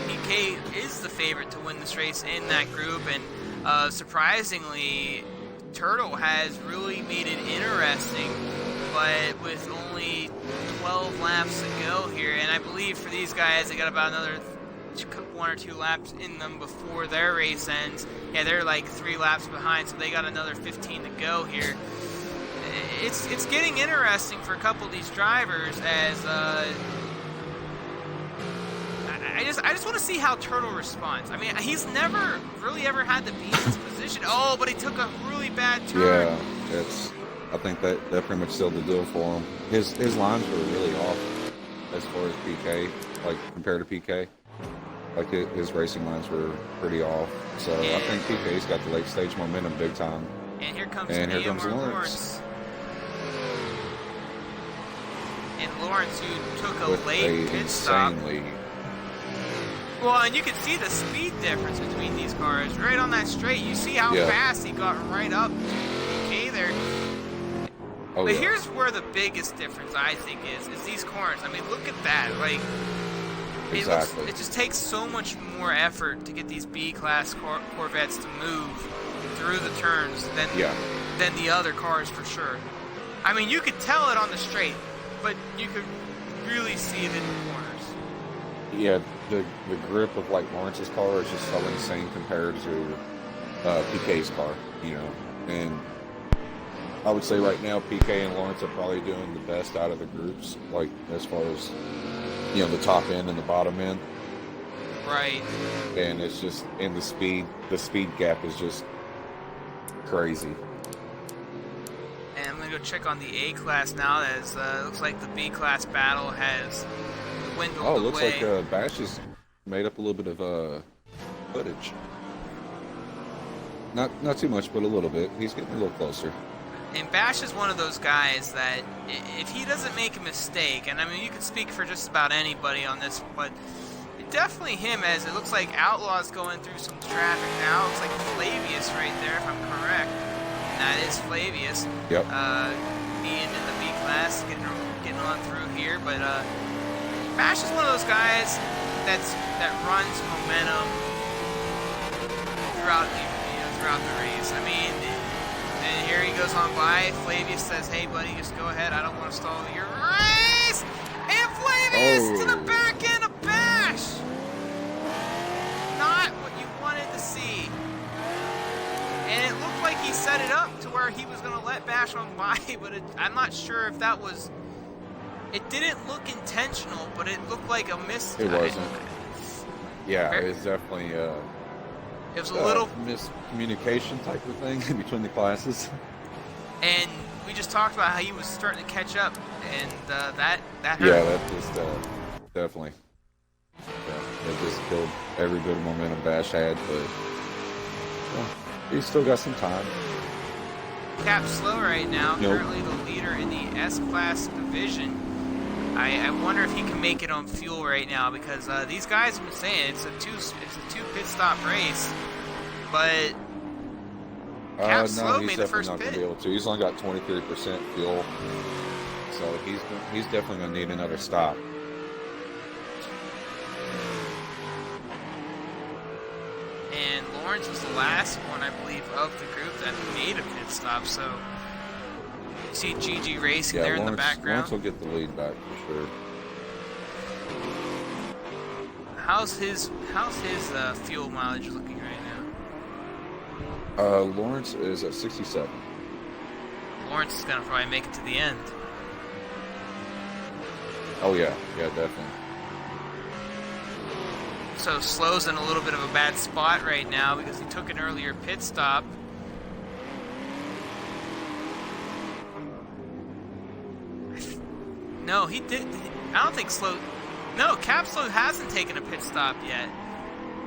PK is the favorite to win this race in that group, and surprisingly, Turtle has really made it interesting, but with only 12 laps to go here, and I believe for these guys, they got about another 1 or 2 laps in them before their race ends. Yeah, they're like 3 laps behind, so they got another 15 to go here. It's getting interesting for a couple of these drivers as I just want to see how Turtle responds. I mean, he's never really ever had to be in this position. Oh, but he took a really bad turn. Yeah, I think that pretty much sealed the deal for him. His lines were really off as far as PK, like compared to PK. Like his racing lines were pretty off. So I think PK's got the late stage momentum big time. And here comes Lawrence. And Lawrence, who took a With late pit stop. Lead. Well, and you can see the speed difference between these cars. Right on that straight, you see how fast he got right up to PK there. But here's where the biggest difference, I think, is these corners. I mean, look at that. Like, exactly. It just takes so much more effort to get these B-class Corvettes to move through the turns than the other cars, for sure. I mean, you could tell it on the straight, but you could really see it in the corners. Yeah, the grip of like Lawrence's car is just so insane compared to PK's car, you know. And I would say right now PK and Lawrence are probably doing the best out of the groups, like as far as, you know, the top end and the bottom end. Right. And it's just, and the speed gap is just crazy. And I'm going to go check on the A-class now, as looks like the B-class battle has dwindled away. Oh, it looks like Bash has made up a little bit of footage. Not too much, but a little bit. He's getting a little closer. And Bash is one of those guys that if he doesn't make a mistake, and I mean, you can speak for just about anybody on this, but definitely him, as it looks like Outlaw's going through some traffic now. It looks like Flavius right there, if I'm correct. And that is Flavius. Yep. Being in the B class, getting on through here. But Bash is one of those guys that runs momentum throughout the race. I mean, and here he goes on by. Flavius says, "Hey, buddy, just go ahead. I don't want to stall your race." And Flavius to the back end of Bash. Not what you wanted to see. And it looked like he set it up to where he was going to let Bash on by, but I'm not sure if that was... It didn't look intentional, but it looked like a miss. It wasn't. Yeah, it was definitely it was a little miscommunication type of thing between the classes. And we just talked about how he was starting to catch up, and that hurt. Yeah, that just definitely. Yeah, it just killed every bit of momentum Bash had, but he's still got some time. Cap slow right now, currently the leader in the S-Class division. I wonder if he can make it on fuel right now, because these guys have been saying it's a two pit stop race, but Cap slow made the first not pit. Gonna be able to. He's only got 23% fuel, so he's definitely gonna need another stop. And Lawrence was the last one, I believe, of the group that made a pit stop. So you see GG Racing there in the background. Lawrence will get the lead back for sure. How's his fuel mileage looking right now? Lawrence is at 67. Lawrence is gonna probably make it to the end. Oh yeah, definitely. So Slow's in a little bit of a bad spot right now because he took an earlier pit stop. No, he did. I don't think Slow. No, Cap Slow hasn't taken a pit stop yet.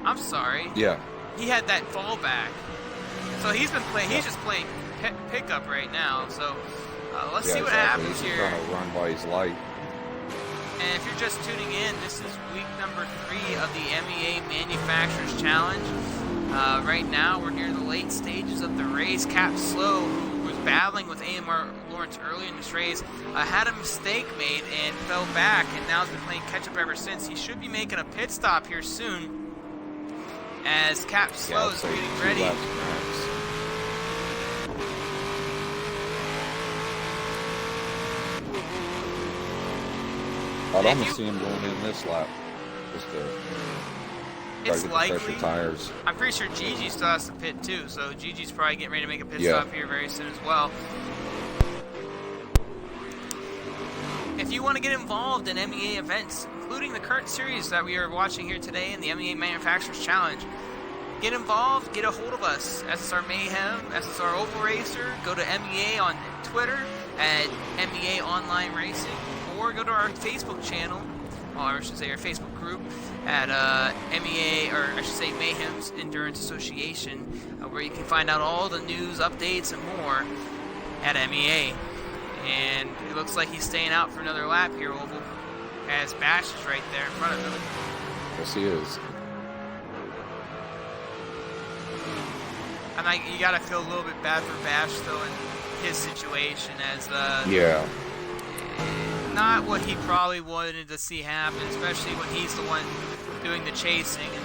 I'm sorry. Yeah. He had that fallback. So he's been playing. He's just playing pickup right now. So let's see what happens he's here. Trying to run by his light. And if you're just tuning in, this is week number 3 of the MEA Manufacturers Challenge. Right now, we're near the late stages of the race. Cap Slow, who was battling with AMR Lawrence early in this race, had a mistake made and fell back, and now has been playing catch-up ever since. He should be making a pit stop here soon, as Cap Slow is getting ready. I'd almost see him going in this lap. Just to it's likely. Pressure tires. I'm pretty sure Gigi still has to pit too, so Gigi's probably getting ready to make a pit stop here very soon as well. If you want to get involved in MEA events, including the current series that we are watching here today in the MEA Manufacturers Challenge, get involved, get a hold of us. SSR Mayhem, SSR Oval Racer, go to MEA on Twitter at MEA Online Racing, or go to our Facebook channel, or I should say our Facebook group at MEA, or I should say Mayhem's Endurance Association, where you can find out all the news, updates, and more at MEA. And it looks like he's staying out for another lap here, Oval, as Bash is right there in front of him. Yes, he is. And you gotta feel a little bit bad for Bash though in his situation, as not what he probably wanted to see happen, especially when he's the one doing the chasing. And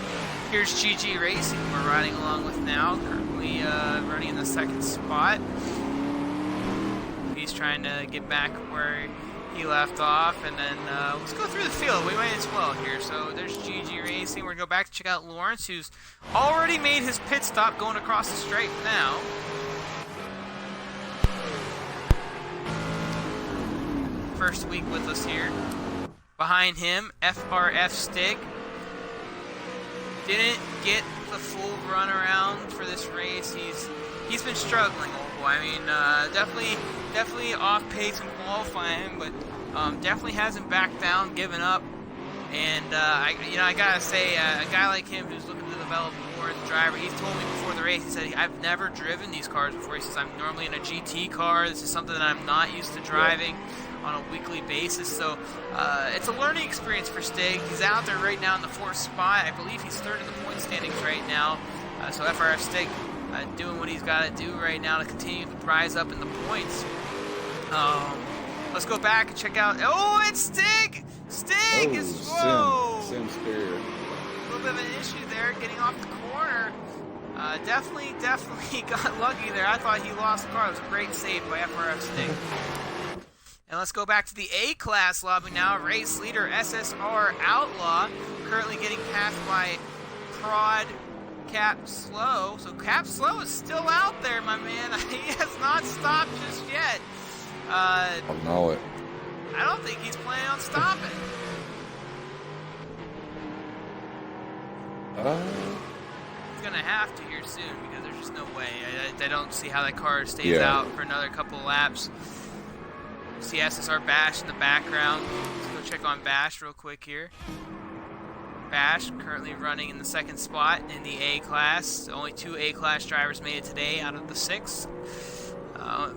here's GG Racing we're riding along with now, currently running in the 2nd spot. He's trying to get back where he left off, and then let's go through the field. We might as well here. So there's GG Racing. We're going to go back to check out Lawrence, who's already made his pit stop going across the stripe now. First week with us here. Behind him, FRF Stick. Didn't get the full run around for this race. He's been struggling, old boy. I mean, definitely off pace in qualifying, but definitely hasn't backed down, given up. And I gotta say, a guy like him who's looking to develop more as a driver, he told me before the race, he said, I've never driven these cars before. He says, I'm normally in a GT car. This is something that I'm not used to driving on a weekly basis. So it's a learning experience for Stig. He's out there right now in the 4th spot. I believe he's 3rd in the point standings right now. So FRF Stig doing what he's got to do right now to continue to rise up in the points. Let's go back and check out. Oh, it's Stig! Stig is whoa! Sim Spirit. A little bit of an issue there, getting off the corner. Definitely got lucky there. I thought he lost the car. It was a great save by FRF Stig. And let's go back to the A-Class lobby now. Race leader SSR Outlaw, currently getting passed by Prod Cap Slow. So Cap Slow is still out there, my man. He has not stopped just yet. I know it. I don't think he's planning on stopping. He's gonna have to here soon, because there's just no way. I don't see how that car stays out for another couple of laps. See SSR Bash in the background. Let's go check on Bash real quick here. Bash currently running in the 2nd spot in the A-Class. Only 2 A-Class drivers made it today out of the 6.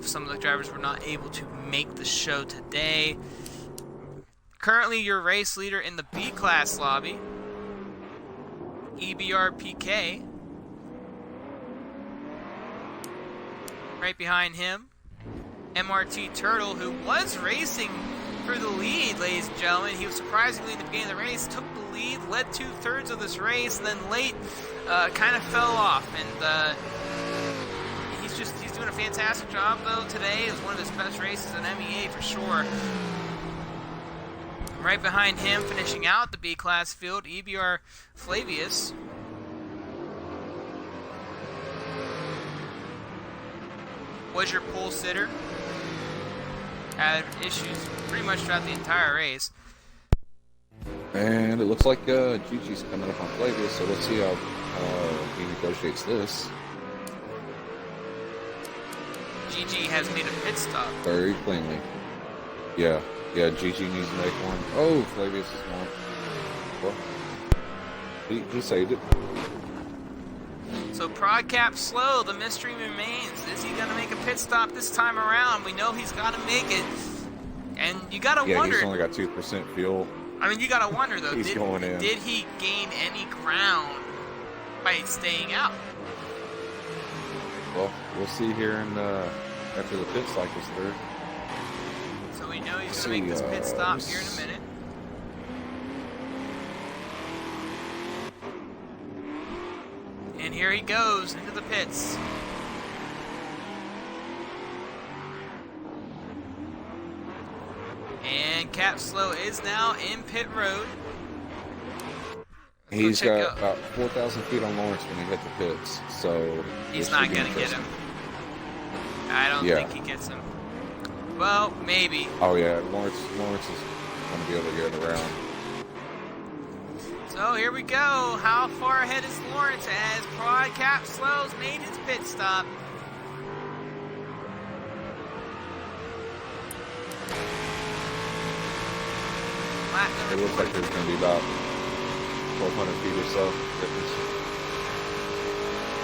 Some of the drivers were not able to make the show today. Currently your race leader in the B-Class lobby, EBRPK. Right behind him, MRT Turtle, who was racing for the lead, ladies and gentlemen. He was surprisingly in the beginning of the race, took the lead, led 2/3 of this race, and then late kind of fell off. And he's doing a fantastic job though today. It was one of his best races in MEA for sure. Right behind him, finishing out the B-Class field, EBR Flavius. Was your pole sitter. Had issues pretty much throughout the entire race. And it looks like Gigi's coming up on Flavius, so let's see how he negotiates this. GG has made a pit stop. Very cleanly. Yeah. Yeah, GG needs to make one. Oh, Flavius is one. Well, he saved it. So Prodcap slow, the mystery remains. Is he going to make a pit stop this time around? We know he's got to make it. And you got to wonder. Yeah, he's only got 2% fuel. I mean, you got to wonder, though. He's going in. Did he gain any ground by staying out? Well, we'll see here after the pit cycle's through. So we know he's going to make this pit stop here in a minute. And here he goes into the pits. And Cap Slow is now in pit road. He's got about 4,000 feet on Lawrence when he hit the pits, so he's not going to get him. I don't think he gets him. Well, maybe. Oh yeah, Lawrence is going to be able to get around. So here we go. How far ahead is Lawrence as Prodcap Slow's made his pit stop? It looks like there's going to be about 1,200 feet or so difference.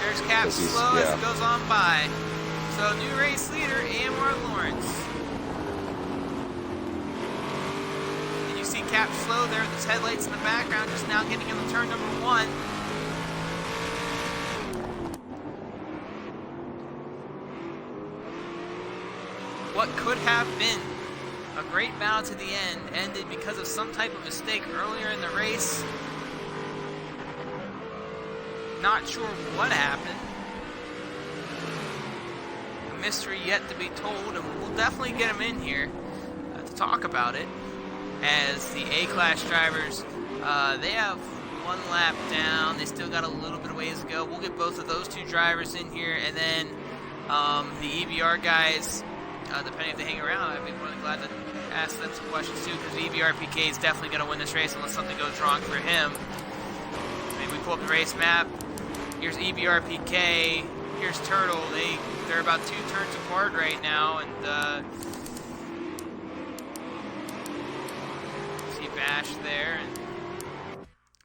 There's Cap Slow as it goes on by. So new race leader, Amor Lawrence. And you see Cap Slow there with his headlights in the background, just now getting into turn number 1. What could have been a great battle to the end ended because of some type of mistake earlier in the race. Not sure what happened. A mystery yet to be told, and we'll definitely get him in here to talk about it. As the A-Class drivers, they have 1 lap down. They still got a little bit of ways to go. We'll get both of those 2 drivers in here, and then the EBR guys, depending if they hang around, I'd be more than glad to ask them some questions too, because the EBR PK is definitely going to win this race unless something goes wrong for him. Maybe we pull up the race map. Here's EBR PK. Here's Turtle. They're about 2 turns apart right now, and see Bash there, and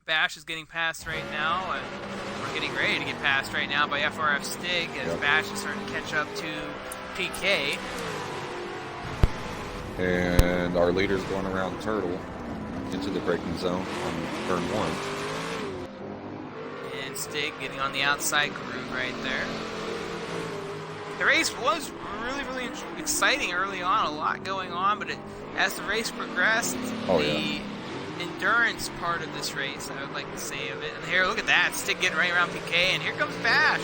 Bash is getting passed right now, and we're getting ready to get passed right now by FRF Stig as Bash is starting to catch up to PK. And our leader's going around Turtle into the braking zone on turn 1. And Stig getting on the outside groove right there. The race was really, really exciting early on, a lot going on, but as the race progressed, the endurance part of this race, I would like to say of it. And here, look at that, Stig getting right around PK, and here comes Bash.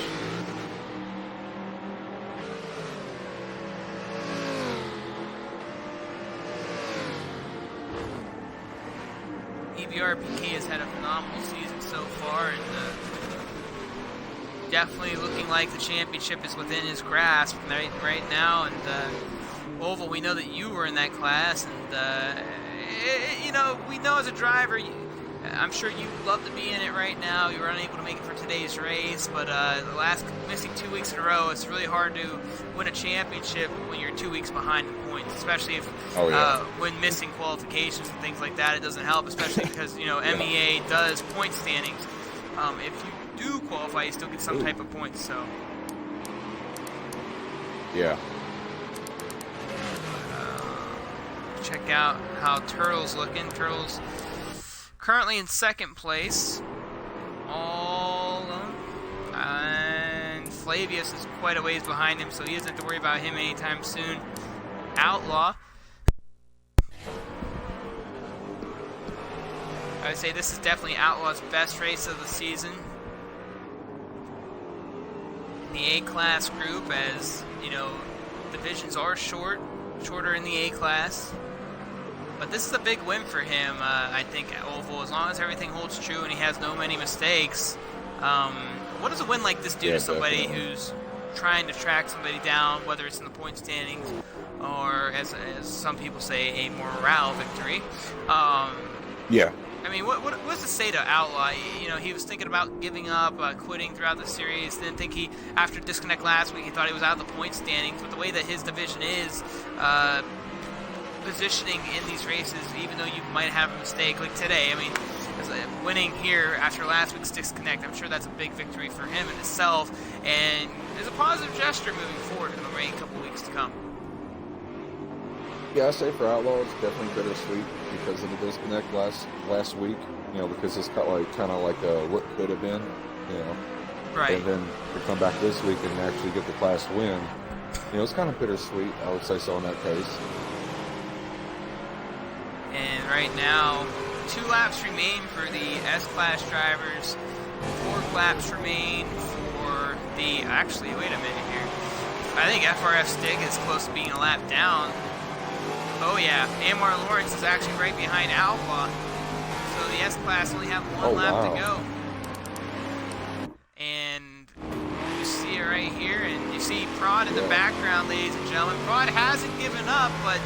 EBRPK has had a phenomenal season so far, and definitely looking like the championship is within his grasp right now. And Oval, we know that you were in that class, and you know, we know as a driver, I'm sure you'd love to be in it right now. You were unable to make it for today's race, but the last missing 2 weeks in a row, it's really hard to win a championship when you're 2 weeks behind in points, especially if when missing qualifications and things like that. It doesn't help, especially because, you know, MEA does point standings. If you do qualify, you still get some type of points. So check out how Turtle's looking. Turtle's currently in 2nd place, all alone, and Flavius is quite a ways behind him, so he doesn't have to worry about him anytime soon. Outlaw, I would say this is definitely Outlaw's best race of the season. In the A-Class group, as you know, divisions are shorter in the A-Class. But this is a big win for him, I think, at Oval. As long as everything holds true and he has no many mistakes. What does a win like this do to somebody who's trying to track somebody down, whether it's in the point standings or, as some people say, a morale victory? I mean, what's to say to Outlaw? You know, he was thinking about giving up, quitting throughout the series. Didn't think after disconnect last week, he thought he was out of the point standings. But the way that his division is, positioning in these races, even though you might have a mistake. Like today, I mean, winning here after last week's disconnect, I'm sure that's a big victory for him in itself, and there's a positive gesture moving forward in the remaining couple weeks to come. Yeah, I say for Outlaw, it's definitely bittersweet because of the disconnect last week. You know, because it's kind of like what could have been. You know, right? And then to come back this week and actually get the class win. You know, it's kind of bittersweet. I would say so in that case. And right now, 2 laps remain for the S-Class drivers. 4 laps remain for the... Actually, wait a minute here. I think FRF Stig is close to being a lap down. Oh yeah, Amar Lawrence is actually right behind Outlaw. So the S-Class only have 1 lap to go. And you see it right here, and you see Prod in the background, ladies and gentlemen. Prod hasn't given up, but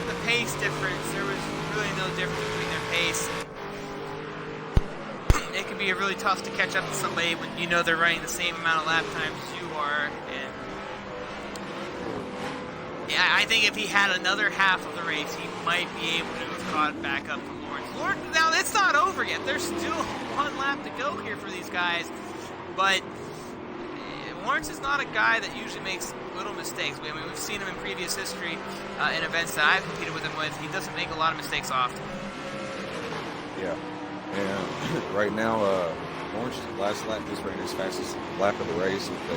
the pace difference, there was really no difference between their pace. It can be really tough to catch up to somebody when you know they're running the same amount of lap times as you are. And yeah, I think if he had another half of the race, he might be able to have caught back up to Lawrence. Now, it's not over yet. There's still 1 lap to go here for these guys. But Lawrence is not a guy that usually makes little mistakes. I mean, we've seen him in previous history in events that I've competed with him with. He doesn't make a lot of mistakes often. Yeah. And right now, Lawrence last lap just ran his fastest lap of the race with a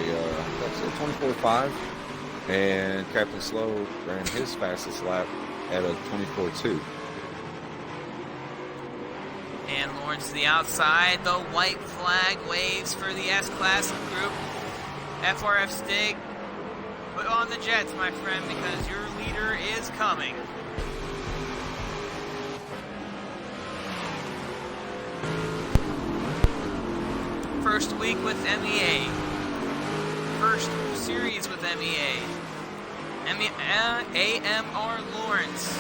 24.5, and Captain Slow ran his fastest lap at a 24.2. And Lawrence to the outside. The white flag waves for the S-Class group. FRF Stig, put on the jets, my friend, because your leader is coming. First week with MEA. First series with MEA. AMR Lawrence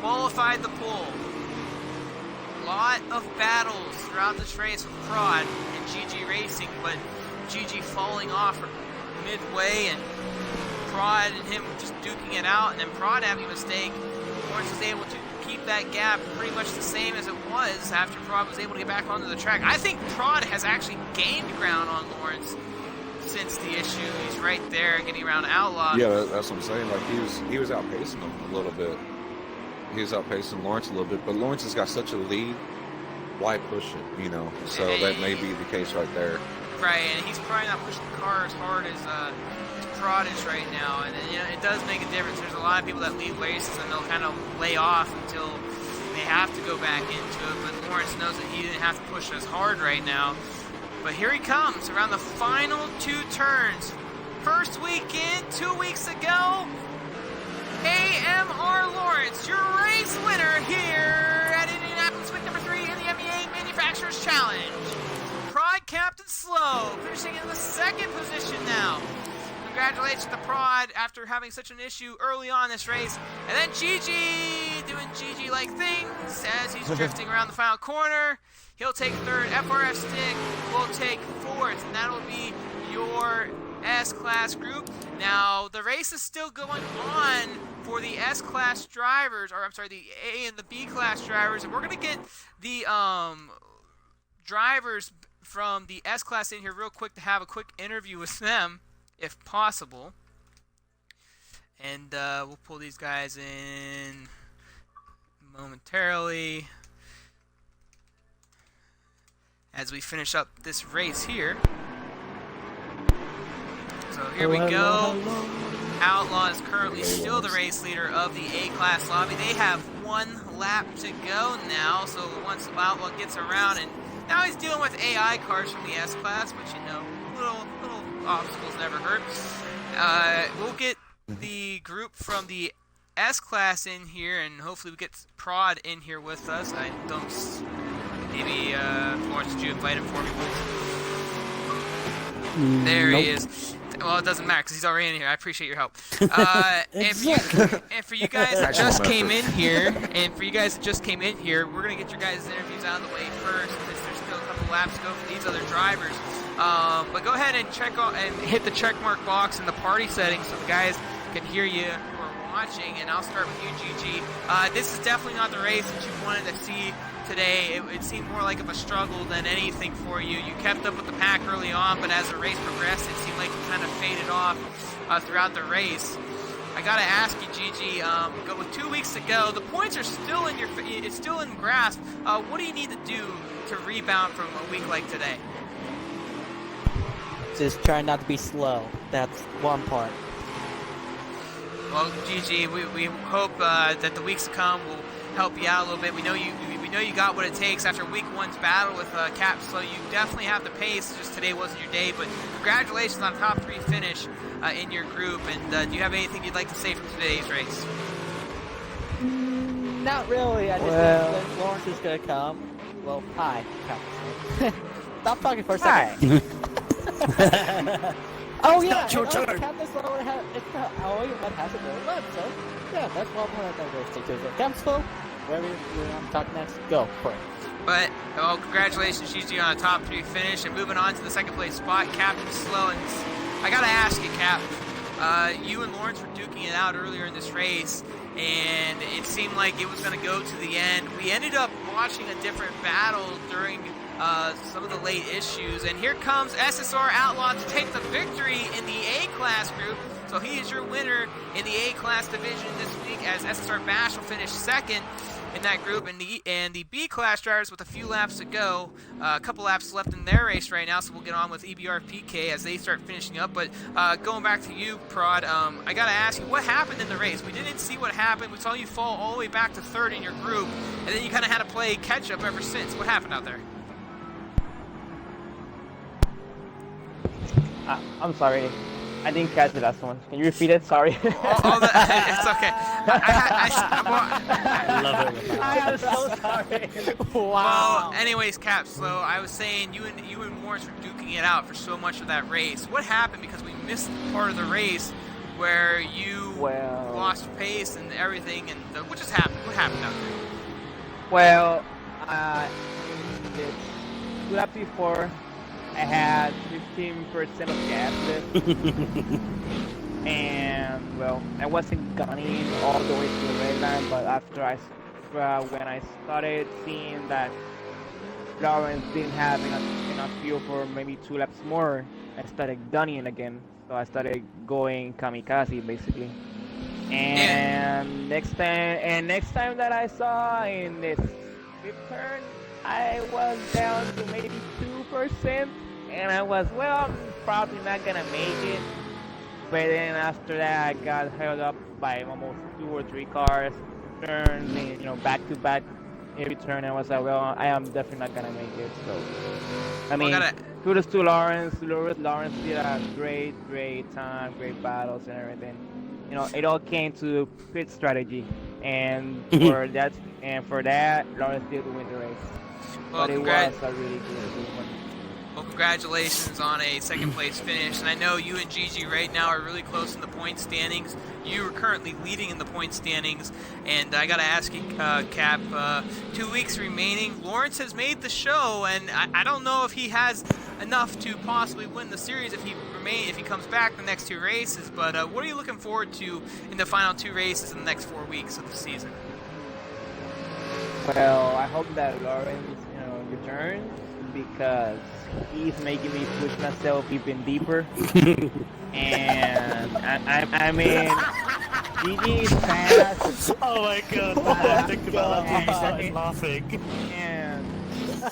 qualified the pole. Lot of battles throughout this race with Prod and GG Racing, but GG falling off midway and Prod and him just duking it out, and then Prod having a mistake. Lawrence was able to keep that gap pretty much the same as it was after Prod was able to get back onto the track. I think Prod has actually gained ground on Lawrence since the issue. He's right there getting around Outlaw. Yeah, that's what I'm saying. Like he was outpacing him a little bit. He was outpacing Lawrence a little bit, but Lawrence has got such a lead. Why push it, you know? So that may be the case right there. Right, and he's probably not pushing the car as hard as Prod is right now, and you know, it does make a difference. There's a lot of people that lead races and they'll kind of lay off until they have to go back into it, but Lawrence knows that he didn't have to push as hard right now. But here he comes around the final 2 turns. First weekend, 2 weeks ago, AMR Lawrence, your race winner here at Indianapolis, week number 3 in the MEA Manufacturers Challenge. Prod Captain Slow, finishing in the 2nd position now. Congratulations to Prod after having such an issue early on this race. And then GG doing GG-like things as he's drifting around the final corner. He'll take 3rd. FRF Stig will take 4th, and that'll be your S-Class group. Now, the race is still going on for the S-Class drivers, or I'm sorry, the A and the B-Class drivers, and we're going to get the drivers from the S-Class in here real quick to have a quick interview with them, if possible. And we'll pull these guys in momentarily as we finish up this race here. So here we go. Outlaw is currently still the race leader of the A-Class lobby. They have 1 lap to go now, so once Outlaw gets around, and now he's dealing with AI cars from the S-Class, which, you know, little obstacles never hurt. We'll get the group from the S-Class in here, and hopefully we get Prod in here with us. I don't... Maybe, Lawrence, did you invite him for me, please? There he is. Well, it doesn't matter because he's already in here. I appreciate your help. And for you guys that just came in here, we're gonna get your guys' interviews out of the way first, because there's still a couple laps to go for these other drivers. But go ahead and check out and hit the check mark box in the party settings so the guys can hear you who are watching, and I'll start with you, Gigi. This is definitely not the race that you wanted to see today. It seemed more like of a struggle than anything for you. You kept up with the pack early on, but as the race progressed, it seemed like you kind of faded off throughout the race. I gotta ask you, Gigi. With 2 weeks to go, the points are still in it's still in grasp. What do you need to do to rebound from a week like today? Just try not to be slow. That's one part. Well, Gigi, we hope that the weeks to come will help you out a little bit. We know you got what it takes after week 1's battle with Cap, so you definitely have the pace. Just today wasn't your day, but congratulations on a top 3 finish in your group. And do you have anything you'd like to say from today's race? Not really. I just think that Lawrence is gonna come. Well, hi, Cap. Stop talking for a second. Oh yeah, not your turn. Captain Slow it's not only one has to go left, so yeah, that's one point that goes to it. Captain Slow, wherever you want to talk next, go for it. But, well, congratulations, Gigi, on a top 3 finish, and moving on to the second place spot, Captain Slow. And I gotta ask you, Cap, you and Lawrence were duking it out earlier in this race, and it seemed like it was gonna go to the end. We ended up watching a different battle during some of the late issues, and here comes SSR Outlaw to take the victory in the A-Class group. So he is your winner in the A-Class division this week, as SSR Bash will finish second in that group, and the B-Class drivers with a few laps to go, a couple laps left in their race right now, so we'll get on with EBR PK as they start finishing up. But going back to you, Prod, I gotta ask you, what happened in the race? We didn't see what happened. We saw you fall all the way back to 3rd in your group, and then you kind of had to play catch-up ever since. What happened out there? I'm sorry. I didn't catch the last one. Can you repeat it? Sorry. It's okay. I love it. I am so sorry. Wow. Well, anyways, Cap, so I was saying you and Morris were duking it out for so much of that race. What happened? Because we missed part of the race where you lost pace and everything, and what just happened? What happened out there? Well, it's 2 laps before. I had 15% of gas left, and well, I wasn't gunning all the way to the red line. But after when I started seeing that Lawrence didn't have enough fuel for maybe 2 laps more, I started gunning again. So I started going kamikaze basically. And next time that I saw in this 5th turn, I was down to maybe 2%. And I was, well, probably not gonna make it. But then after that, I got held up by almost 2 or 3 cars, turns, and, back to back every turn. I was like, well, I am definitely not gonna make it. So, I mean, kudos to Lawrence. Lawrence did a great time, great battles and everything. It all came to pit strategy, and for that, Lawrence did win the race. Well, but it was a really good one. Well, congratulations on a 2nd place finish, and I know you and Gigi right now are really close in the point standings. You are currently leading in the point standings, and I gotta ask you, Cap, 2 weeks remaining. Lawrence has made the show, and I don't know if he has enough to possibly win the series if he comes back the next 2 races. But what are you looking forward to in the final 2 races in the next 4 weeks of the season? Well, I hope that Lawrence, returns, because he's making me push myself even deeper. And I mean, Gigi is fast. Oh my god, I think about that. I'm laughing. And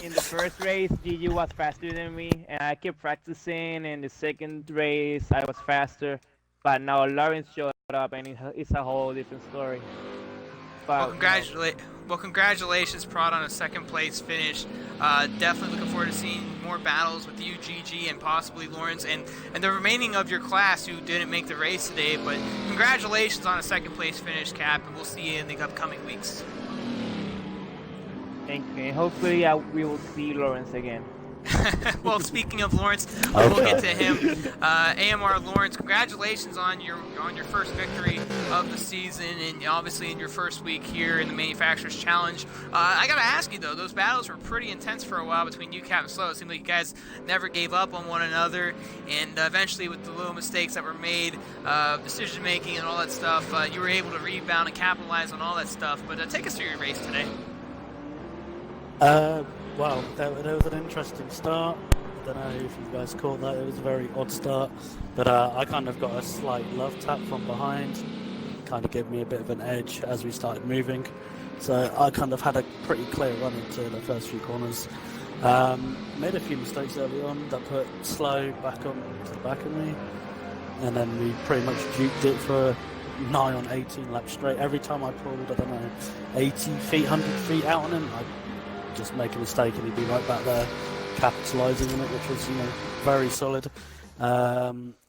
in the first race, Gigi was faster than me, and I kept practicing. In the second race, I was faster. But now Lawrence showed up, and it's a whole different story. But, well, congratulations, Prod, on a 2nd place finish. Definitely looking forward to seeing more battles with you, Gigi, and possibly Lawrence, and the remaining of your class who didn't make the race today. But congratulations on a 2nd place finish, Cap, and we'll see you in the upcoming weeks. Thank you. And hopefully we will see Lawrence again. Well, speaking of Lawrence, we'll get to him. AMR Lawrence, congratulations on your first victory of the season, and obviously in your first week here in the Manufacturers Challenge. I gotta ask you though, those battles were pretty intense for a while between you, Cap, and Slow. It seemed like you guys never gave up on one another, and eventually with the little mistakes that were made, decision making and all that stuff, you were able to rebound and capitalize on all that stuff. But take us through your race today. Well, there was an interesting start. I don't know if you guys caught that. It was a very odd start. But I kind of got a slight love tap from behind. Kind of gave me a bit of an edge as we started moving. So I kind of had a pretty clear run into the first few corners. Made a few mistakes early on that put Slow back on to the back of me. And then we pretty much juked it for nigh on 18 laps straight. Every time I pulled, I don't know, 80 feet, 100 feet out on him, I'd just make a mistake and he'd be right back there capitalising on it, which was, very solid.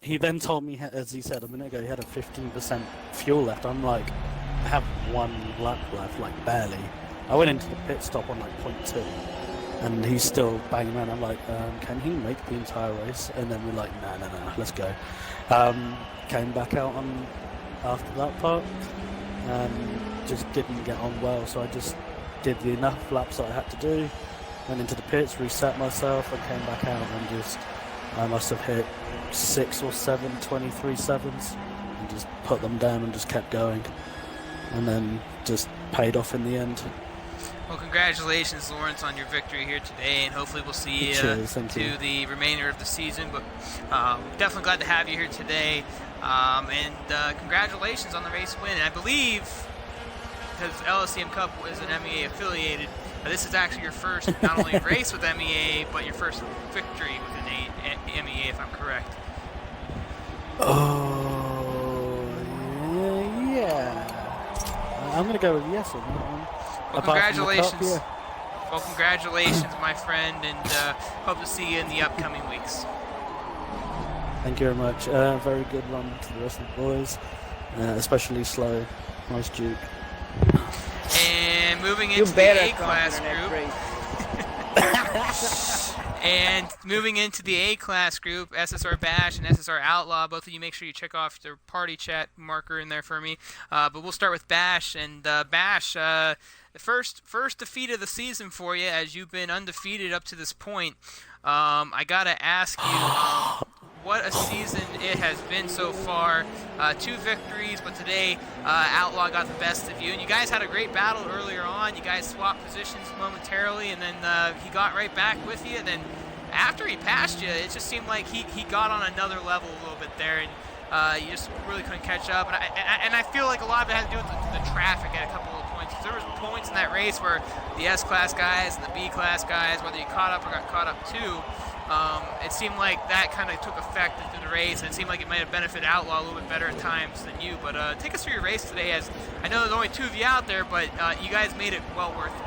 He then told me, as he said a minute ago, he had a 15% fuel left. I'm like, I have 1 lap left, like barely. I went into the pit stop on like 0.2 and he's still banging around. I'm like, can he make the entire race? And then we're like, no, let's go. Came back out on after that part, just didn't get on well, so I just did the enough laps that I had to do, went into the pits, reset myself and came back out and just, I must have hit 6 or 7 23.7s and just put them down and just kept going, and then just paid off in the end. Well, congratulations, Lawrence, on your victory here today, and hopefully we'll see you to the remainder of the season. But definitely glad to have you here today, and congratulations on the race win. And I believe, because LSCM Cup is an MEA affiliated, this is actually your first not only race with MEA, but your first victory with an MEA, if I'm correct. Oh, yeah. I'm going to go with yes on that one. Well, congratulations. Well, congratulations, my friend, and hope to see you in the upcoming weeks. Thank you very much. Very good run to the rest of the boys, especially Slow. Nice Duke. And moving into the A-class group. And moving into the A-class group, SSR Bash and SSR Outlaw. Both of you make sure you check off their party chat marker in there for me. But we'll start with Bash. And Bash, the first defeat of the season for you, as you've been undefeated up to this point. I gotta ask you, what a season it has been so far. 2 victories, but today Outlaw got the best of you. And you guys had a great battle earlier on. You guys swapped positions momentarily, and then he got right back with you. And then after he passed you, it just seemed like he got on another level a little bit there, and you just really couldn't catch up. And I feel like a lot of it had to do with the traffic at a couple of points. There was points in that race where the S-class guys and the B-class guys, whether you caught up or got caught up too, it seemed like that kind of took effect into the race, and it seemed like it might have benefited Outlaw a little bit better at times than you. But take us through your race today, as I know there's only 2 of you out there, but you guys made it well worth it.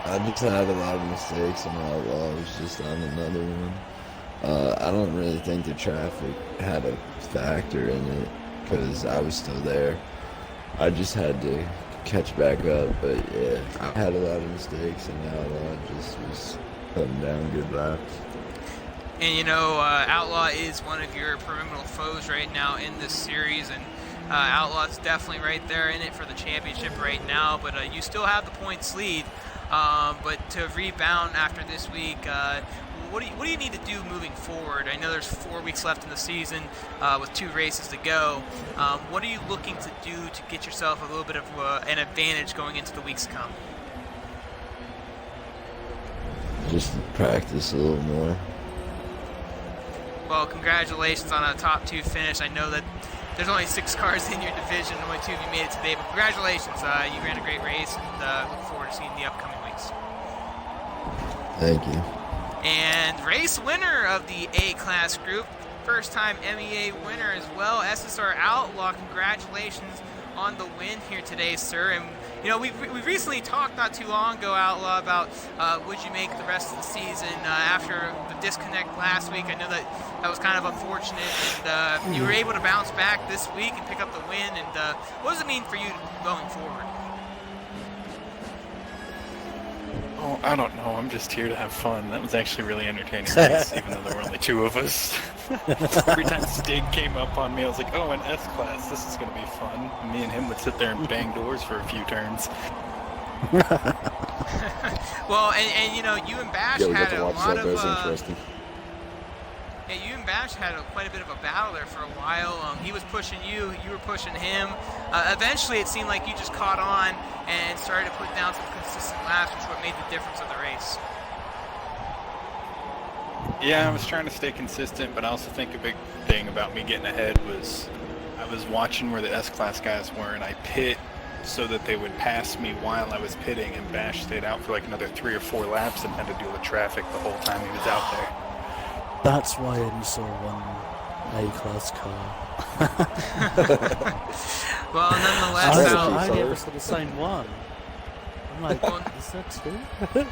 I just had a lot of mistakes on Outlaw. I was just on another one. I don't really think the traffic had a factor in it because I was still there. I just had to catch back up, but yeah, I had a lot of mistakes and Outlaw just was putting down good laps. And Outlaw is one of your formidable foes right now in this series, and Outlaw's definitely right there in it for the championship right now, but you still have the points lead. But to rebound after this week, what do you need to do moving forward? I know there's 4 weeks left in the season with 2 races to go. What are you looking to do to get yourself a little bit of an advantage going into the weeks to come? Just practice a little more. Well, congratulations on a top 2 finish. I know that there's only 6 cars in your division, only 2 of you made it today, but congratulations. You ran a great race, and look forward to seeing the upcoming weeks. Thank you. And race winner of the A-class group, first time MEA winner as well, SSR Outlaw. Congratulations on the win here today, sir. And we recently talked not too long ago, Outlaw, about would you make the rest of the season after the disconnect last week. I know that was kind of unfortunate, and you were able to bounce back this week and pick up the win. And what does it mean for you going forward? Oh, I don't know. I'm just here to have fun. That was actually really entertaining race, even though there were only 2 of us. Every time Stig came up on me, I was like, oh, an S-Class, this is going to be fun. And me and him would sit there and bang doors for a few turns. Well, and you know, you and Bash Yeah, we got had to a watch lot that. of. That's interesting. Yeah, you and Bash had quite a bit of a battle there for a while. He was pushing you, you were pushing him. Eventually, it seemed like you just caught on and started to put down some consistent laps, which is what made the difference of the race. Yeah, I was trying to stay consistent, but I also think a big thing about me getting ahead was I was watching where the S-Class guys were, and I pit so that they would pass me while I was pitting, and Bash stayed out for like another 3 or 4 laps and had to deal with traffic the whole time he was out there. That's why I only saw one A-class car. Well, nonetheless, I never saw the same one. I'm like, is there 2?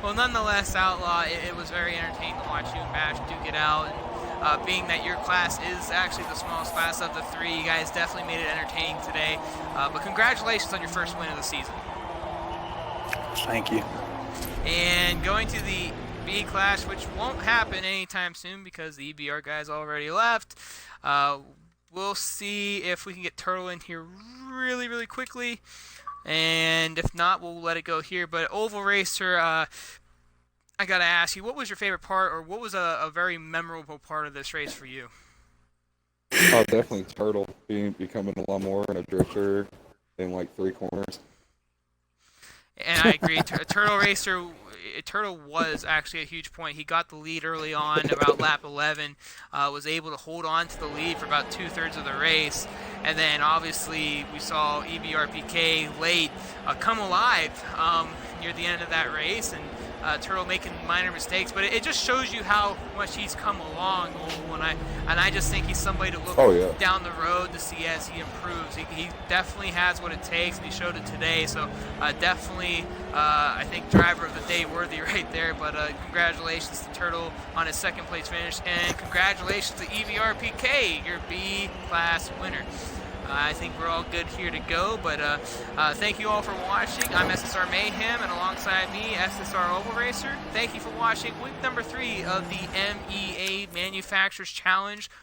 well, nonetheless, Outlaw, it was very entertaining to watch you and Bash duke it out. Being that your class is actually the smallest class of the 3, you guys definitely made it entertaining today. But congratulations on your first win of the season. Thank you. And going to the B class, which won't happen anytime soon because the EBR guys already left. We'll see if we can get Turtle in here really, really quickly. And if not, we'll let it go here. But Oval Racer, I got to ask you, what was your favorite part, or what was a very memorable part of this race for you? Oh, definitely Turtle becoming a lot more and a drifter in like 3 corners. And I agree. Turtle Racer, Turtle was actually a huge point. He got the lead early on, about lap 11, was able to hold on to the lead for about 2/3 of the race. And then obviously we saw EBRPK late come alive near the end of that race, and Turtle making minor mistakes. But it just shows you how much he's come along. And I just think he's somebody to look down the road to see as he improves. He definitely has what it takes, and he showed it today. So definitely, I think, driver of the day worthy right there. But congratulations to Turtle on his 2nd place finish, and congratulations to EVRPK, your B class winner. I think we're all good here to go, but thank you all for watching. I'm SSR Mayhem, and alongside me, SSR Oval Racer. Thank you for watching week number 3 of the MEA Manufacturers Challenge.